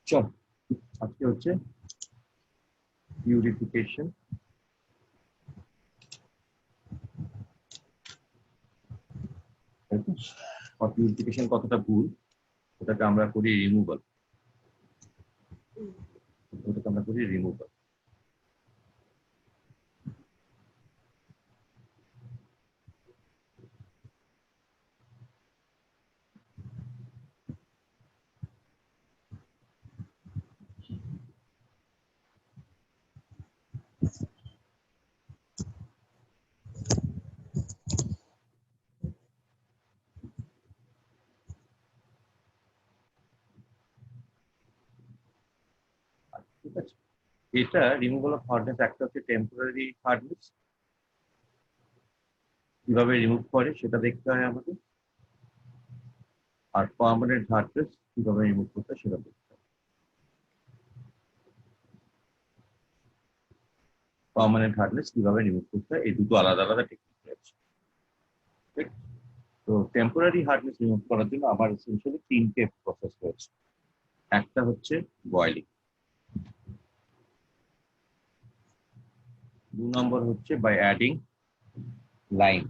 চল আজকে হচ্ছে পিউরিফিকেশন পিউরিফিকেশন কতটা ভুল ওটাকে আমরা করি রিমুভাল ঠিক আছে। এটা রিমুভাল অফ হার্ডনেস একটা হচ্ছে টেম্পোরারি হার্ডনেস, কিভাবে রিমুভ করে সেটা দেখতে হয় আমাদের, আর পার্মানেন্ট হার্ডনেস কিভাবে রিমুভ করতে হয় সেটা দেখতে হয়। পার্মানেন্ট হার্ডনেস কিভাবে রিমুভ করতে হয় এই দুটো আলাদা আলাদা টেকনিক রয়েছে। ঠিক, তো টেম্পোরারি হার্ডনেস রিমুভ করার জন্য আমার এসেনশিয়ালি তিনটে প্রসেস রয়েছে। একটা হচ্ছে বয়েলিং, 2 নম্বর হচ্ছে বাই অ্যাডিং লাইম,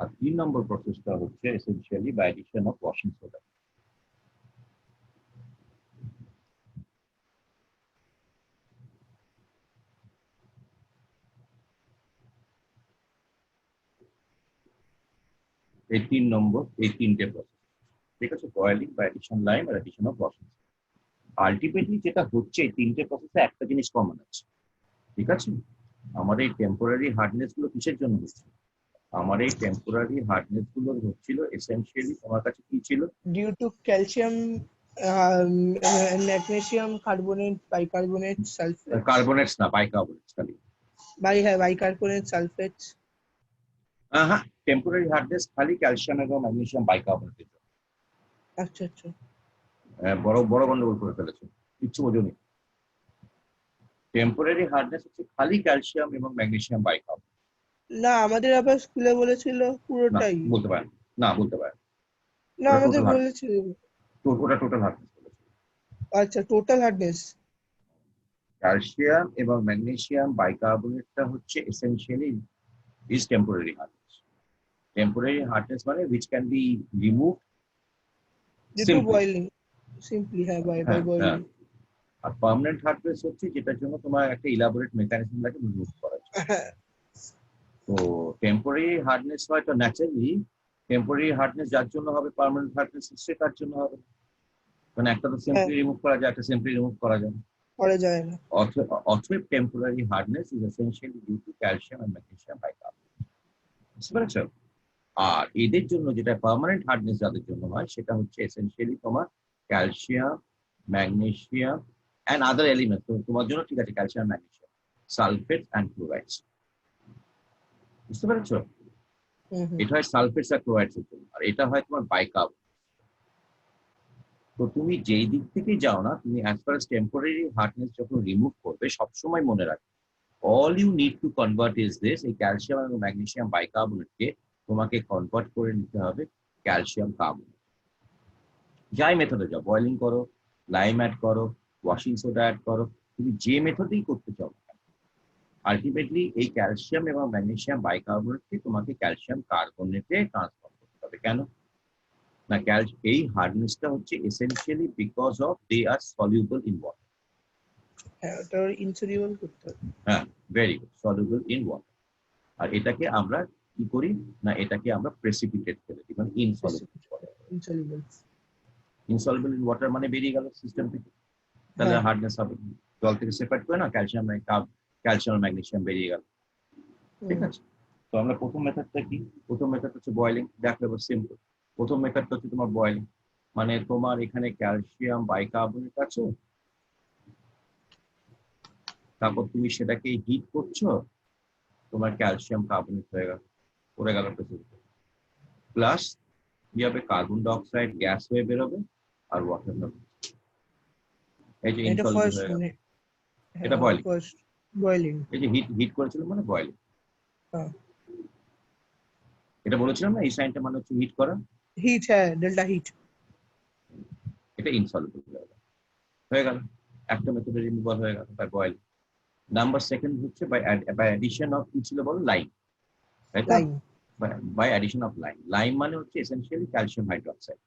আর 3 নম্বর প্রসেসটা হচ্ছে essentially by addition of washing soda. এই 3 প্রসেস, ঠিক আছে, বয়েলিং বাই অ্যাডিশন লাইম আর অ্যাডিশন অফ ওয়াশিং। আলটিমেটলি যেটা হচ্ছে এই 3টে প্রসেসে একটা জিনিস কমন আছে, ঠিক আছে। আমার এই টেম্পোরারি হার্ডনেস গুলো কিসের জন্য হচ্ছে? আমার এই টেম্পোরারি হার্ডনেস গুলো হচ্ছিল এসেনশিয়ালি তোমার কাছে কি ছিল, due to calcium magnesium carbonate bicarbonate sulphate carbonates না বাইকার্বনেটস খালি। Bicarbonate sulphate. হ্যাঁ, টেম্পোরারি হার্ডনেস খালি ক্যালসিয়াম এবং ম্যাগনেসিয়াম বাইকার্বনেটের জন্য। আচ্ছা আচ্ছা, বড় বড় গন্ডগোল করে ফেলেছে, কিচ্ছু বোঝোনি। টেম্পোরারি হার্ডনেস হচ্ছে খালি ক্যালসিয়াম এবং ম্যাগনেসিয়াম বাইকার্বনেট। না আমাদের আবার স্কুলে বলেছিল না পুরোটাই। বলতে পারেন, না বলতে পারেন, না ওটা আমাদের টোটাল হার্ডনেস, বলেছিল। ওটা টোটাল হার্ডনেস বলেছে। আচ্ছা, টোটাল হার্ডনেস। ক্যালসিয়াম এবং ম্যাগনেসিয়াম বাইকার্বনেটটা হচ্ছে essentially is temporary hardness. Temporary hardness মানে which can be removed due to simply। Boiling, simply, হ্যাঁ, বাই হ্যাঁ হ্যাঁ, বয়েলিং। আর পার্মানেন্ট হার্ডনেস হচ্ছে যেটার জন্য তোমার একটা ইলাবোরেট মেকানিজম লাগে রিমুভ করার জন্য। হ্যাঁ, তো টেম্পোরারি হার্ডনেস হয়তো ন্যাচারালি টেম্পোরারি হার্ডনেস যার জন্য হবে, পার্মানেন্ট হার্ডনেস সে তার জন্য হবে। মানে একটা তো হ্যাঁ, সিম্পলি রিমুভ করা যায়, একটা সিম্পলি রিমুভ করা যায় না। করা যায় না। অতএব temporary hardness is essentially due to calcium and magnesium bicarbonate. বুঝতে পেরেছো? আর এদের জন্য যেটা পার্মানেন্ট হার্ডনেস যাদের জন্য হয় সেটা হচ্ছে এসেনশিয়ালি তোমার calcium, magnesium and other elements. তোমার জন্য ঠিক আছে ক্যালসিয়াম, ম্যাগনেসিয়াম, সালফেটস অ্যান্ড ক্লোরাইডস। বুঝতে পেরেছো? এটা হয় সালফেটস আর ক্লোরাইডস এর জন্য, আর এটা হয় তোমার বাইকার্বনেট। তো তুমি যেই দিক থেকে যাও না, তুমি as far S temporary hardness যখন রিমুভ করবে সবসময় মনে রাখবে all you need to convert is this, এই ক্যালসিয়াম এবং ম্যাগনেসিয়াম বাইকার্বনেটকে তোমাকে কনভার্ট করে নিতে হবে ক্যালসিয়াম কার্বনেট। যাই মেথডে যাও, বয়েলিং করো, লাইম অ্যাড করো, ওয়াশিং সোডা অ্যাড করো, তুমি যে মেথডেই করতে চাও আলটিমেটলি এই ক্যালসিয়াম এবং ম্যাগনেসিয়াম বাইকার্বনেটকে তোমাকে ক্যালসিয়াম কার্বনেটে ট্রান্সফর্ম করতে হবে। কেন না, এই হার্ডনেসটা হচ্ছে essentially because of they are soluble in water. হ্যাঁ, ওটা ইনসলিউবল করতে হবে। হ্যাঁ, very good, soluble in water. আর এটাকে আমরা কি করি না, এটাকে আমরা প্রেসিপিটেট করে দিই, মানে ইনসলিউবল করে। ইনসলিউবল। ইনসলিউবল ইন ওয়াটার মানে বেরিয়ে গেল সিস্টেম থেকে, তাহলে হ্যাঁ, হার্ডনেস হবে। জল থেকে সেপারেট করে না ক্যালসিয়াম, ক্যালসিয়াম ম্যাগনেসিয়াম বেরিয়ে গেল, ঠিক আছে। তো আমরা প্রথম মেথডটা কি, প্রথম মেথড হচ্ছে বয়েলিং। দেখো এবার সিম্পল, প্রথম মেথডটা হচ্ছে তোমার বয়েলিং, মানে তোমার এখানে ক্যালসিয়াম বাইকার্বনেট আছে, তারপর তুমি সেটাকে হিট করছো, তোমার ক্যালসিয়াম কার্বনেট হয়ে গেল, পড়ে গেল প্রেসিপিটেট। প্লাস কি হবে, কার্বন ডাইঅক্সাইড গ্যাস হয়ে বেরোবে আর ওয়াটার হবে, এই যে এটা ইনসলিউবল ফার্স্ট হয়ে গেল। মানে, এটা হ্যাঁ, বয়েলিং, ফার্স্ট বয়েলিং। এই যে হিট হিট করেছিল মানে বয়েলিং। হ্যাঁ, এটা বলেছিলাম না, এই সাইনটা মানে হচ্ছে হিট করা, হিট, হ্যাঁ, ডেল্টা হিট। এটা ইনসলুবল হয়ে গেল। একটা মেথডে রিমুভাল হয়ে গেল বাই বয়েল। নাম্বার সেকেন্ড হচ্ছে বাই অ্যাডিশন অফ কি ছিল বলো, লাইম, তাই তো? Lime. By addition of lime. Lime মানে হচ্ছে এসেনশিয়ালি ক্যালসিয়াম হাইড্রোক্সাইড।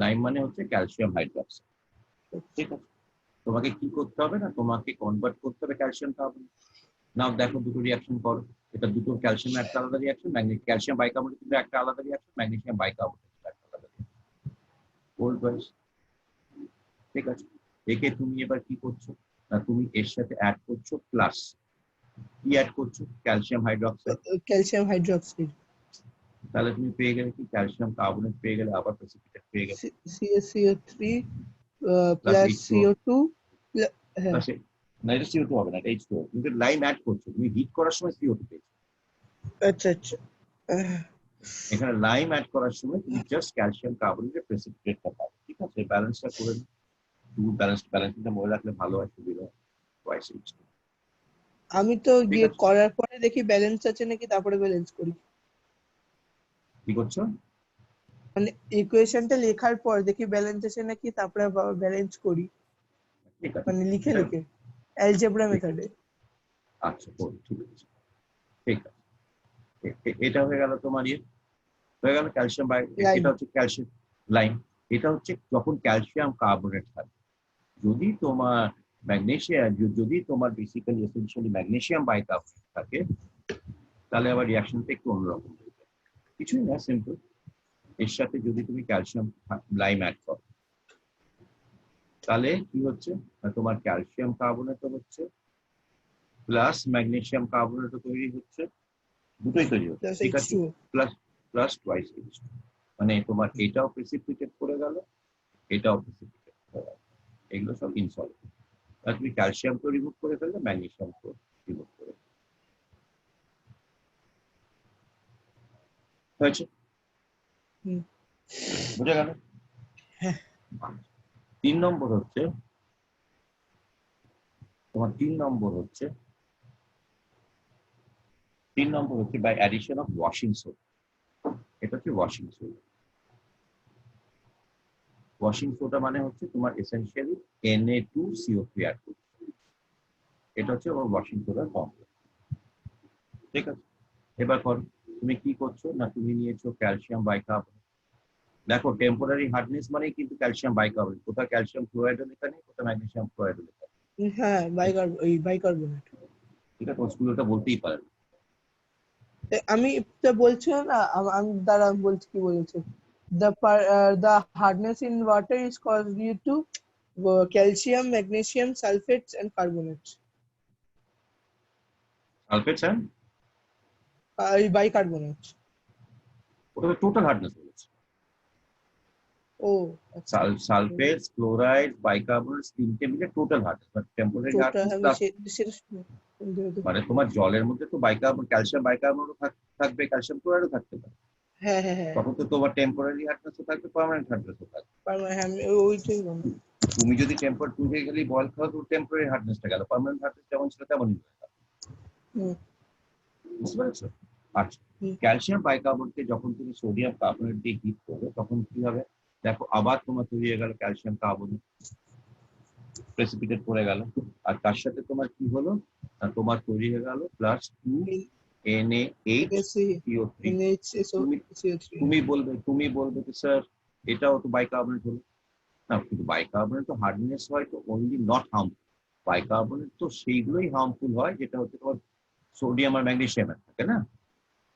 লাইম মানে হচ্ছে ক্যালসিয়াম হাইড্রোক্সাইড। ঠিক আছে, তোমাকে কি করতে হবে না, তোমাকে কনভার্ট করতে হবে ক্যালসিয়াম কার্বনেট। নাও দেখো দুটো রিয়াকশন করো, এটা দুটো ক্যালসিয়াম একটা আলাদা রিয়াকশন, ক্যালসিয়াম বাইকার্বনেট কিন্তু একটা আলাদা রিয়াকশন, ম্যাগনেসিয়াম বাইকার্বনেট একটা আলাদা রিয়াকশন। ওল্ড বয়েস, ঠিক আছে। একে তুমি এবার কি করছো না, তুমি এর সাথে অ্যাড করছো প্লাস, কি অ্যাড করছো, ক্যালসিয়াম হাইড্রোক্সাইড। Calcium hydroxide. তাহলে তুমি পেয়ে গেলে কি, ক্যালসিয়াম কার্বনেট পেয়ে গেলে, আবার প্রেসিপিটেট পেয়ে গেলে CaCO3 plus plus H2O, CO2। হ্যাঁ, প্লাস না এটা CO2 হবে না, এটা H2O, কিন্তু লাইম অ্যাড করছো, তুমি হিট করার সময় CO2 পেয়েছো। আচ্ছা আচ্ছা। এখানে লাইম অ্যাড করার সময় তুমি জাস্ট ক্যালসিয়াম কার্বনেটের প্রেসিপিটেটটা পাবে। ঠিক আছে, ব্যালেন্সটা করে ব্যালেন্সটা মনে রাখলে ভালো হয়, সুবিধা হয়। Twice H2O, আমি তো ঠিক গিয়ে আছে। করার পরে দেখি ব্যালেন্স আছে নাকি, তারপরে ব্যালেন্স করি। কি করছো? মানে ইকুয়েশনটা লেখার পর দেখি ব্যালেন্স আছে নাকি, তারপরে ব্যালেন্স করি, ঠিক আছে, মানে লিখে এটা লিখে অ্যালজেব্রা ঠিক আছে। মেথডে। আচ্ছা, ঠিক আছে, ঠিক আছে। এটা হয়ে গেল তোমার ইয়ে, হয়ে গেল ক্যালসিয়াম লাইম। এটা হচ্ছে ক্যালসিয়াম লাইম। এটা হচ্ছে যখন ক্যালসিয়াম কার্বনেট থাকে। যদি তোমার ম্যাগনেসিয়াম, যদি তোমার বেসিক্যালি এসেনশিয়ালি ম্যাগনেসিয়াম বাইকার্বনেট থাকে, তাহলে আবার রিয়াকশনটা একটু অন্যরকম হয়ে যায়। কিছুই না, সিম্পল। এর সাথে যদি তুমি ক্যালসিয়াম লাইম অ্যাড করো, তাহলে কি হচ্ছে না, তোমার ক্যালসিয়াম কার্বনেটও হচ্ছে প্লাস ম্যাগনেসিয়াম কার্বনেটও তৈরি হচ্ছে, দুটোই তৈরি হচ্ছে, প্লাস ঠিক আছে। H2O। Plus plus twice H2, মানে তোমার এটাও প্রেসিপিটেট করে গেল, এটাও প্রেসিপিটেট করে গেল। এগুলো সব ইনসলভেবল। আর তুমি ক্যালসিয়ামকে রিমুভ করে ফেললে, ম্যাগনেসিয়ামকে রিমুভ করে হয়েছে, হুম। বুঝে গেল। হ্যাঁ। 3 নম্বর হচ্ছে তোমার, 3 নম্বর হচ্ছে by addition of washing soda. এটা হচ্ছে ওয়াশিং সোডা। ওয়াশিং সোডা মানে হচ্ছে তোমার এসেনশিয়ালি Na2CO3 অ্যাড করছে, এটা হচ্ছে ওর ওয়াশিং সোডার ফর্মুলা। ঠিক আছে, এবার করো, তুমি কি করছো না, তুমি নিয়েছো ক্যালসিয়াম বাইকার্বনেট। দেখো টেম্পোরারি হার্ডনেস মানেই কিন্তু ক্যালসিয়াম বাইকার্বনেট, কোথাও ক্যালসিয়াম ক্লোরাইডও লেখা নেই, কোথাও ম্যাগনেসিয়াম ক্লোরাইডও লেখা নেই। হ্যাঁ, বাইকার্বনেট। ঠিক আছে, স্কুল ওটা বলতেই পারে না। আমি তো বলছি না, আমি দ্বারা আমি বলছি কি বলেছে। The hardness in water is caused due to calcium, magnesium, sulfates and carbonates. Sulphates and, Bicarbonates. ওটা তো টোটাল হার্ডনেস বলেছে। ও আচ্ছা। সালফেটস, ক্লোরাইড, বাইকার্বনেটস তিনটে মিলে total hardness, but temporary total hardness আমি প্লাস, সেটা শুনতে মানে তোমার জলের মধ্যে তো ক্যালসিয়াম বাইকার্বনেটও থাকবে, ক্যালসিয়াম ক্লোরাইডও থাকতে পারে। হ্যাঁ হ্যাঁ হ্যাঁ। তখন তো তোমার টেম্পোরারি হার্ডনেসও থাকবে, পার্মানেন্ট হার্ডনেসও থাকবে। হ্যাঁ, আমি ওইটাই বললাম। তুমি যদি তুমি গেলে বয়েল খাও, তো টেম্পোরারি হার্ডনেসটা গেল, পার্মানেন্ট হার্ডনেস যেমন ছিল তেমনই হয়ে গেল। হুম। বুঝতে পেরেছো? আচ্ছা, হুম। ক্যালসিয়াম বাইকার্বনেটকে যখন তুমি সোডিয়াম কার্বনেট দিয়ে হিট করবে, তখন কি হবে দেখো, আবার তোমার তৈরি হয়ে গেল ক্যালসিয়াম কার্বনেট, প্রেসিপিটেট করে গেল। আর তার সাথে তোমার কি হলো না, তোমার তৈরি হয়ে গেল প্লাস 2Na8CO3। NaCO3। তুমি বলবে যে স্যার এটাও তো বাইকার্বনেট হলো না, কিন্তু বাইকার্বনেট তো হার্ডনেস হয় তো অনলি নট হার্মফুল। বাইকার্বনেট তো সেইগুলোই হার্মফুল হয় যেটা হচ্ছে তোমার সোডিয়াম আর ম্যাগনেসিয়াম থাকে না।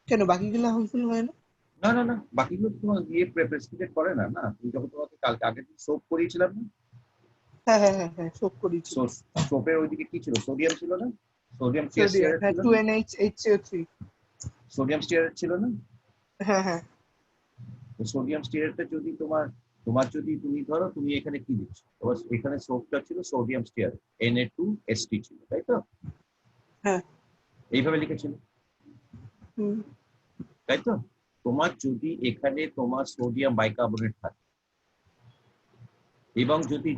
কেন বাকিগুলো হার্মফুল হয় না? না না না, বাকিগুলো তোমার দিয়ে প্রেসিপিটেট করে না। না, তুমি যখন তোমাকে কালকে আগের দিন সোপ করিয়েছিলাম না, হ্যাঁ হ্যাঁ হ্যাঁ হ্যাঁ, শোক করেছি। সোপের ওইদিকে কি ছিল, সোডিয়াম ছিল না, সোডিয়াম সোডিয়াম, স্টিয়ারেট হ্যাঁ, ছিল না, 2NaHCO3। সোডিয়াম স্টিয়ারেট ছিল না। হ্যাঁ হ্যাঁ। তো সোডিয়াম স্টিয়ারেটটা যদি তোমার তোমার যদি তুমি ধরো তুমি এখানে কি দিচ্ছ, তোমার এখানে সোপটা ছিল সোডিয়াম স্টিয়ারেট, Na2ST ছিল, তাই তো? হ্যাঁ। এইভাবে লিখেছিল, হুম। তাই তো? তোমার যদি এখানে তোমার সোডিয়াম বাইকার্বনেট থাকে এবং যদি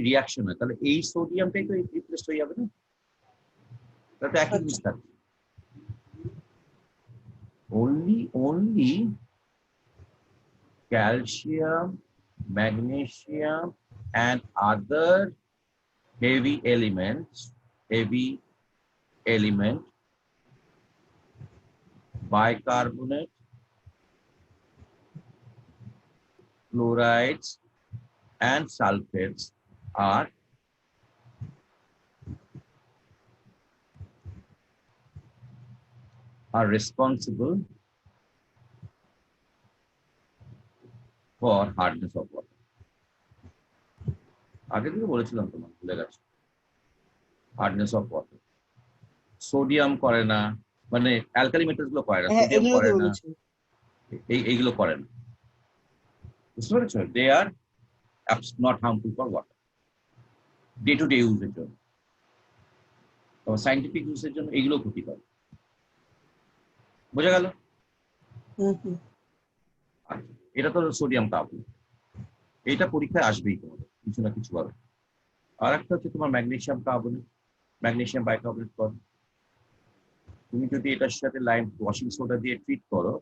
রিয়াকশন হয়, তাহলে এই সোডিয়ামটাই তো রিপ্লেস হয়ে যাবে না, তাতে একই জিনিস আচ্ছা। থাকবে। only calcium, magnesium, and other heavy element, bicarbonate, fluorides, and sulfates are responsible for hardness of water. আগে থেকে বলেছিলাম তোমার, ভুলে গেছো। হার্ডনেস অফ ওয়াটার সোডিয়াম করে না, মানে অ্যালকালি মেটালস গুলো করে না, হ্যাঁ সোডিয়াম এগুলো করে তো না, বলেছি। এইগুলো করে না, বুঝতে পেরেছো? They are not harmful for water day to day ইউজের জন্য। সাইন্টিফিক ইউজের জন্য এইগুলো ক্ষতিকর। বোঝা গেল? এটা তো সোডিয়াম কার্বনেট, এইটা পরীক্ষায় আসবেই তোমাদের কিছু না কিছু ভাবে। আর একটা হচ্ছে তোমার ম্যাগনেসিয়াম কার্বনেট, ম্যাগনেসিয়াম বাইকার্বনেট করো। তুমি যদি এটার সাথে লাইম ওয়াশিং সোডা দিয়ে ট্রিট করো,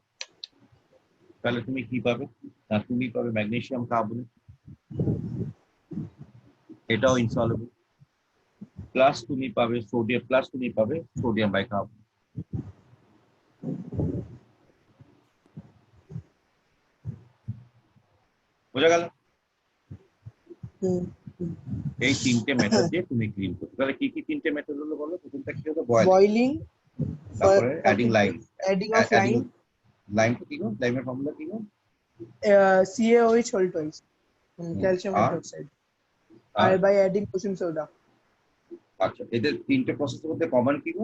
তাহলে তুমি কি পাবে? না, তুমি পাবে ম্যাগনেসিয়াম কার্বনেট, এটাও ইনসলুবল, প্লাস তুমি পাবে সোডিয়াম বাইকার্বনেট। বোঝা গেল? এই তিনটে মেথড দিয়ে তুমি ক্লিন করতে। তাহলে কি কি তিনটে মেথড হলো বলো? প্রথমটা কি হলো? বয়লিং, তারপরে adding lime. Adding of lime, লাইমটা কি গো? লাইমের ফর্মুলা কি গো? CaOH whole twice, calcium R hydroxide, R by adding caustic soda. আচ্ছা, এদের তিনটে প্রসেসের মধ্যে কমন কি গো?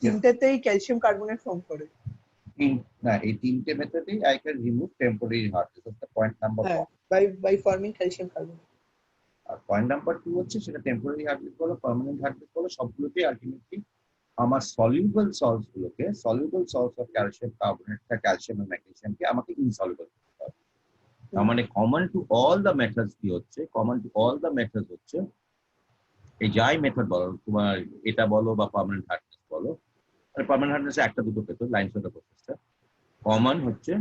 তিনটেতেই ক্যালসিয়াম কার্বনেট ফর্ম করে। না, এই তিনটে মেথডেই I can remove temporary hardness. That's point number 1। by forming calcium carbonate. আর পয়েন্ট নাম্বার 2 হচ্ছে সেটা টেম্পোরারি হার্ডনেস বলো, পার্মানেন্ট হার্ডনেস বলো, সবগুলোতেই আলটিমেটলি আমার soluble salts of calcium carbonate, calcium এবং ম্যাগনেসিয়ামকে আমাকে ইনসলিউবল করতে হবে। তার মানে common to all the methods কি হচ্ছে? হচ্ছে এই যাই মেথড বলো, তোমার এটা বলো বা পার্মানেন্ট হার্ডনেস বলো, পার্মানেন্ট হার্ডনেস একটা দুটো পেতো লাইন সোডা প্রসেসটা, কমন হচ্ছে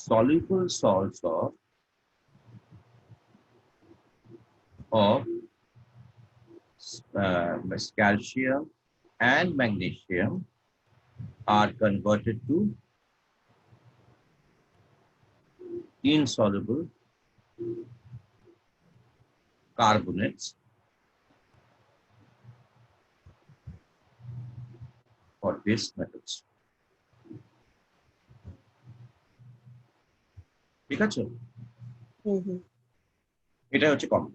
soluble salts of calcium and magnesium are converted to insoluble carbonates for these methods. ঠিক আছে? এটা হচ্ছে কমন।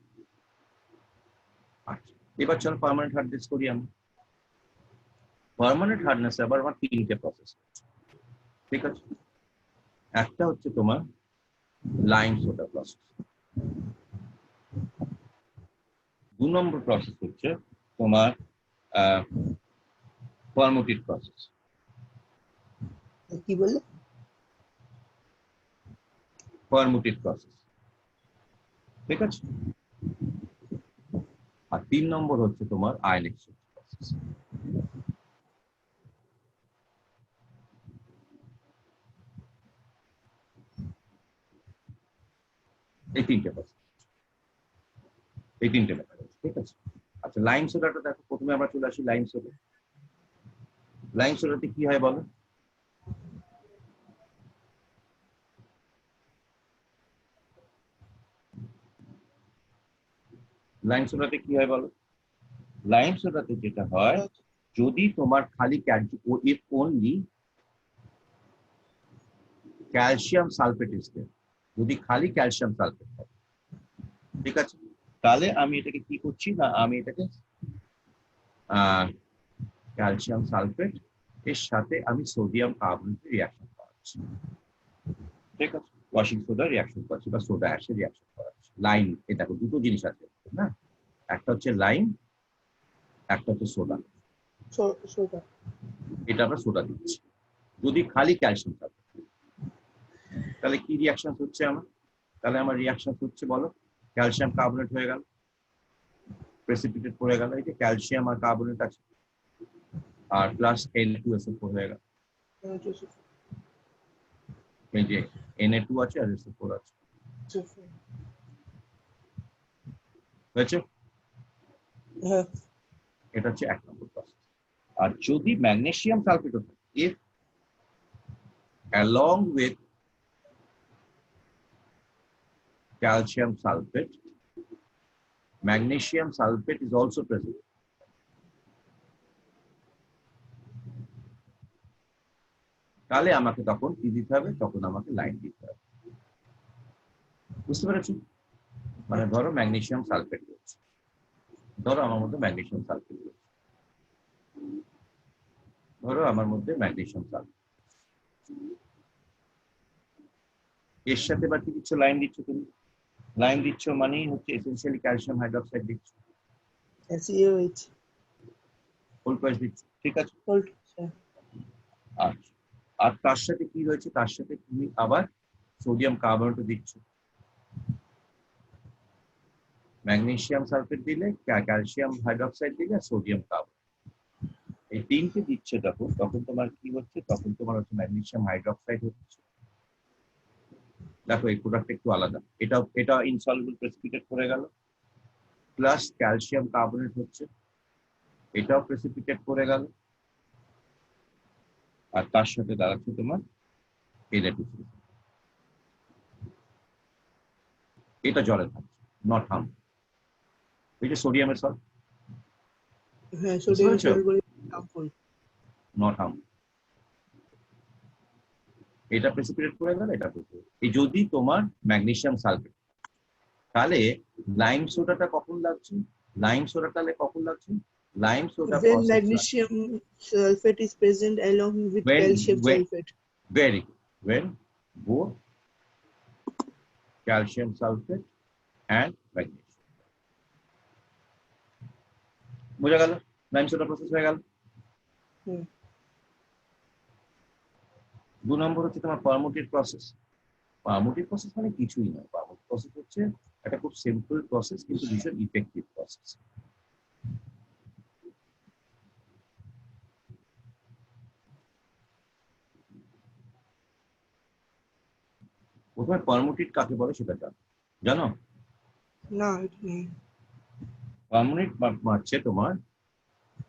আচ্ছা, এবার চলো পার্মানেন্ট হার্ডনেস করি আমরা। পার্মানেন্ট হার্ডনেস আবার আমার তিনটে প্রসেস, ঠিক আছে? একটা হচ্ছে তোমার লাইম সোডা প্রসেস, 2 নম্বর প্রসেস হচ্ছে তোমার ফর্মেটিভ প্রসেস। কি বললে? ফর্মেটিভ প্রসেস, ঠিক আছে? আর 3 নম্বর হচ্ছে তোমার আয়ন এক্সচেঞ্জ প্রসেস। এই তিনটে প্রসেস, এই তিনটে মেথড, ঠিক আছে? আচ্ছা, লাইম সোডাটা দেখো, প্রথমে আমরা চলে আসি লাইম সোডা। লাইম সোডাতে কি হয় বলো? লাইম সোডাতে কি হয় বলো? লাইম সোডাতে যেটা হয়, যদি তোমার খালি only calcium sulphate is there, যদি খালি ক্যালসিয়াম সালফেট থাকে, ঠিক আছে, তাহলে আমি এটাকে কি করছি না, আমি এটাকে ক্যালসিয়াম সালফেট এর সাথে আমি সোডিয়াম কার্বনেটের রিঅ্যাকশন করাচ্ছি, ঠিক আছে? ওয়াশিং সোডা রিঅ্যাকশন করাচ্ছি বা সোডা অ্যাশের রিঅ্যাকশন করাচ্ছি। লাইম, এ দেখো দুটো জিনিস আছে না, একটা হচ্ছে লাইম, একটা হচ্ছে সোডা। এটা আমরা সোডা দিচ্ছি যদি খালি ক্যালসিয়াম সালফেট, তাহলে কি রিঅ্যাকশন হচ্ছে আমার? তাহলে আমার রিঅ্যাকশন হচ্ছে বলো, ক্যালসিয়াম কার্বনেট হয়ে গেল, প্রেসিপিটেট পড়ে গেল, এই যে ক্যালসিয়াম আর কার্বনেট আছে, আর প্লাস Na2SO4 হয়ে গেল, এই যে Na2 আছে আর SO4 আছে, হয়েছে? হ্যাঁ এটা হচ্ছে 1 নম্বর প্রসেস। আর যদি ম্যাগনেসিয়াম সালফেট হতো, if along with calcium sulfate magnesium sulfate is also present, তাহলে আমাকে তখন কি দিতে হবে, তখন আমাকে লাইন দিতে হবে। বুঝতে পেরেছো? মানে ধরো ম্যাগনেসিয়াম সালফেট রয়েছে, ধরো আমার মধ্যে ম্যাগনেসিয়াম সালফেট রয়েছে, ধরো আমার মধ্যে ম্যাগনেসিয়াম সালফেট, এর সাথে বা কি দিচ্ছ, লাইন দিচ্ছ তুমি, লাইন দিচ্ছ মানে হচ্ছে এসেনশিয়ালি ক্যালসিয়াম হাইড্রোক্সাইড দিচ্ছ, SeOH ফুলকোয়েস দিচ্ছ, ঠিক আছে? আচ্ছা আচ্ছা, আর তার সাথে কি রয়েছে, তার সাথে তুমি আবার সোডিয়াম কার্বনেট দিচ্ছ, ম্যাগনেসিয়াম সালফেট দিলে, ক্যালসিয়াম হাইড্রোক্সাইড দিলে, সোডিয়াম কার্বনেট, এই তিনটে দিচ্ছে যখন, তখন তোমার কি হচ্ছে, তখন তোমার হচ্ছে ম্যাগনেসিয়াম হাইড্রোক্সাইড হচ্ছে। দেখো এই প্রোডাক্ট একটু আলাদা, এটা ইনসলুবল প্রেসিপিটেট করে গেল, প্লাস ক্যালসিয়াম কার্বনেট হচ্ছে, এটাও প্রেসিপিটেট করে গেল, আর তার সাথে দাঁড়াচ্ছে তোমার Na2SO4, এটা জলে থাকছে, নট হার্ম। এই যে সোডিয়ামের সল্ট, হ্যাঁ বুঝতে সোডিয়াম পেরেছো? সল্ট বলে হার্মফুল নট হার্ম, এটা প্রেসিপিটেট করে গেল, এটা এই যদি তোমার ম্যাগনেসিয়াম সালফেট, তাহলে লাইম সোডাটা কখন লাগছে, লাইম সোডা তাহলে কখন লাগছে, lime soda when process magnesium sulfate is present along with when calcium sulfate very good, when both calcium sulfate and magnesium, বোঝা গেল? লাইম সোডা প্রসেস হয়ে গেল। হুম 2 নম্বর হচ্ছে তোমার পারমুটেড প্রসেস। পারমুটেড প্রসেস মানে কিছুই নয়, পারমুটেড প্রসেস হচ্ছে একটা খুব সিম্পল প্রসেস কিন্তু ভীষণ ইফেক্টিভ প্রসেস। প্রথমে পারমুটেড কাকে বলে সেটা জানো, জানো? না এটা নেই পারমুটেড হচ্ছে তোমার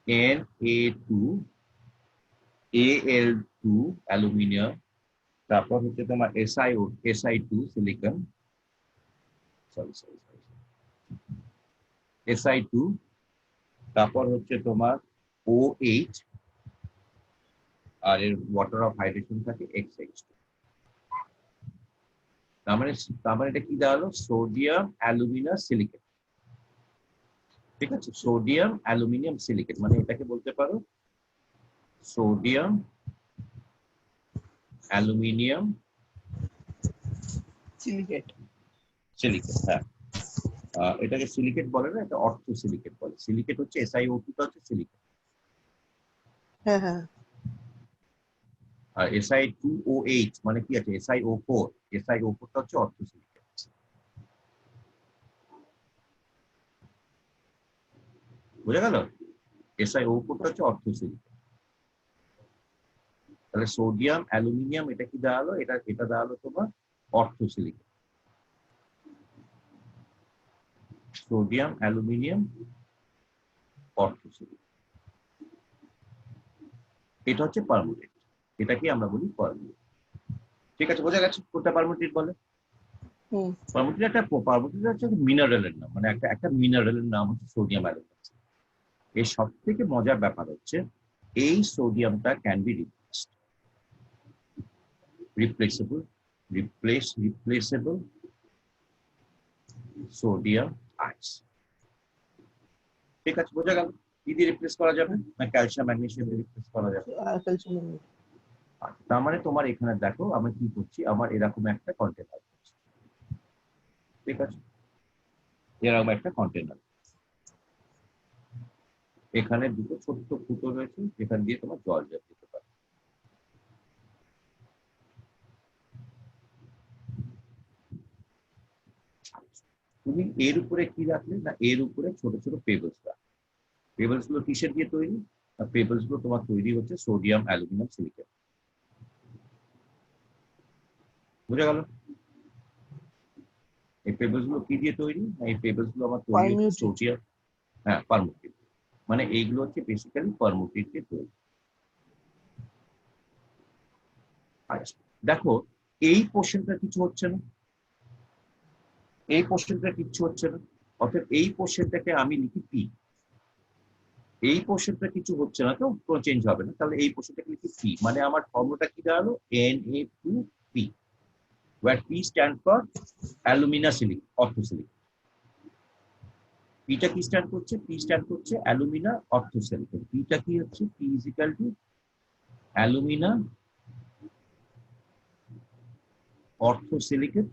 Na2Al2 অ্যালুমিনিয়াম, তারপর হচ্ছে তোমার Si2 সিলিকন, Si2, তারপর হচ্ছে তোমার OH, আর এর ওয়াটার অফ হাইড্রেশন থাকে XH2। তার মানে এটা কি দাঁড়ালো, সোডিয়াম অ্যালুমিনিয়াম সিলিকেট, ঠিক আছে? সোডিয়াম অ্যালুমিনিয়াম সিলিকেট মানে এটাকে বলতে পারো সোডিয়াম অ্যালুমিনিয়াম সিলিকেট সিলিকেট। হ্যাঁ, এটাকে সিলিকেট বলে না, এটা অর্থ সিলিকেট বলে। সিলিকেট হচ্ছে SiO2 টা হচ্ছে সিলিকেট, হ্যাঁ হ্যাঁ আর Si2OH মানে কি আছে, SiO4, SiO4 টা হচ্ছে অর্থ সিলিকেট। বুঝা গেল? SiO4 টা হচ্ছে অর্থ সিলিকেট। তাহলে সোডিয়াম অ্যালুমিনিয়াম এটা কি দাঁড়ালো, এটা দাঁড়ালো তোমার অর্থ সিলিকেট। সোডিয়াম অ্যালুমিনিয়াম অর্থ সিলিকেট, এটা হচ্ছে পারমুটেড, এটাকে আমরা বলি পারমুটেড। ঠিক আছে, বোঝা গেছে কোনটা পারমুটেড বলে? হুম পারমুটেড হচ্ছে মিনারেলের নাম, মানে একটা মিনারেলের নাম হচ্ছে সোডিয়াম অ্যালুমিনিয়াম। এর সব থেকে মজার ব্যাপার হচ্ছে এই সোডিয়ামটা ক্যান বি রিপ্লেসেবল সোডিয়াম আইস। ঠিক আছে, বোঝা গেল? কি দিয়ে রিপ্লেস করা যাবে, না ক্যালসিয়াম ম্যাগনেসিয়াম দিয়ে রিপ্লেস করা যাবে। ক্যালসিয়াম তার মানে তোমার এখানে দেখো আমি কি করছি, আমার এরকম একটা কন্টেনার, ঠিক আছে? এরকম একটা কন্টেনার, এখানে দুটো ছোট্ট ফুটো রয়েছে, যেখান দিয়ে তোমার জল যেতে পারে। তুমি এর উপরে কি রাখলে না, এর উপরে ছোট ছোট পেবলস রাখলে। পেবলস গুলো কিসের দিয়ে তৈরি? পেবলস গুলো তোমার তৈরি হচ্ছে সোডিয়াম অ্যালুমিনিয়াম সিলিকেট। বুঝা গেল? এই পেবলস গুলো কি দিয়ে তৈরি? এই পেবলস গুলো আমার তৈরি হচ্ছে পারমিউটেড। সোডিয়াম, হ্যাঁ পারমুটিভ, মানে এইগুলো হচ্ছে বেসিক্যালি পারমুটিভ দিয়ে তৈরি। আচ্ছা দেখো, এই পোর্শনটা কিছু হচ্ছে না, এই পোর্শনটা কিচ্ছু হচ্ছে না, অর্থাৎ এই পোর্শনটাকে আমি লিখি পি। এই পোর্শনটা কিছু হচ্ছে না, তো কোনো চেঞ্জ হবে না, তাহলে এই পোর্শনটাকে লিখি পি, মানে আমার ফর্মুলাটা কি দাঁড়ালো? Na2P, where P stand for alumina silicate, orthosilicate। পিটা কি স্ট্যান্ড করছে? পি স্ট্যান্ড করছে অ্যালুমিনা অর্থোসিলিকেট। পিটা কি হচ্ছে? P is equal to alumina orthosilicate,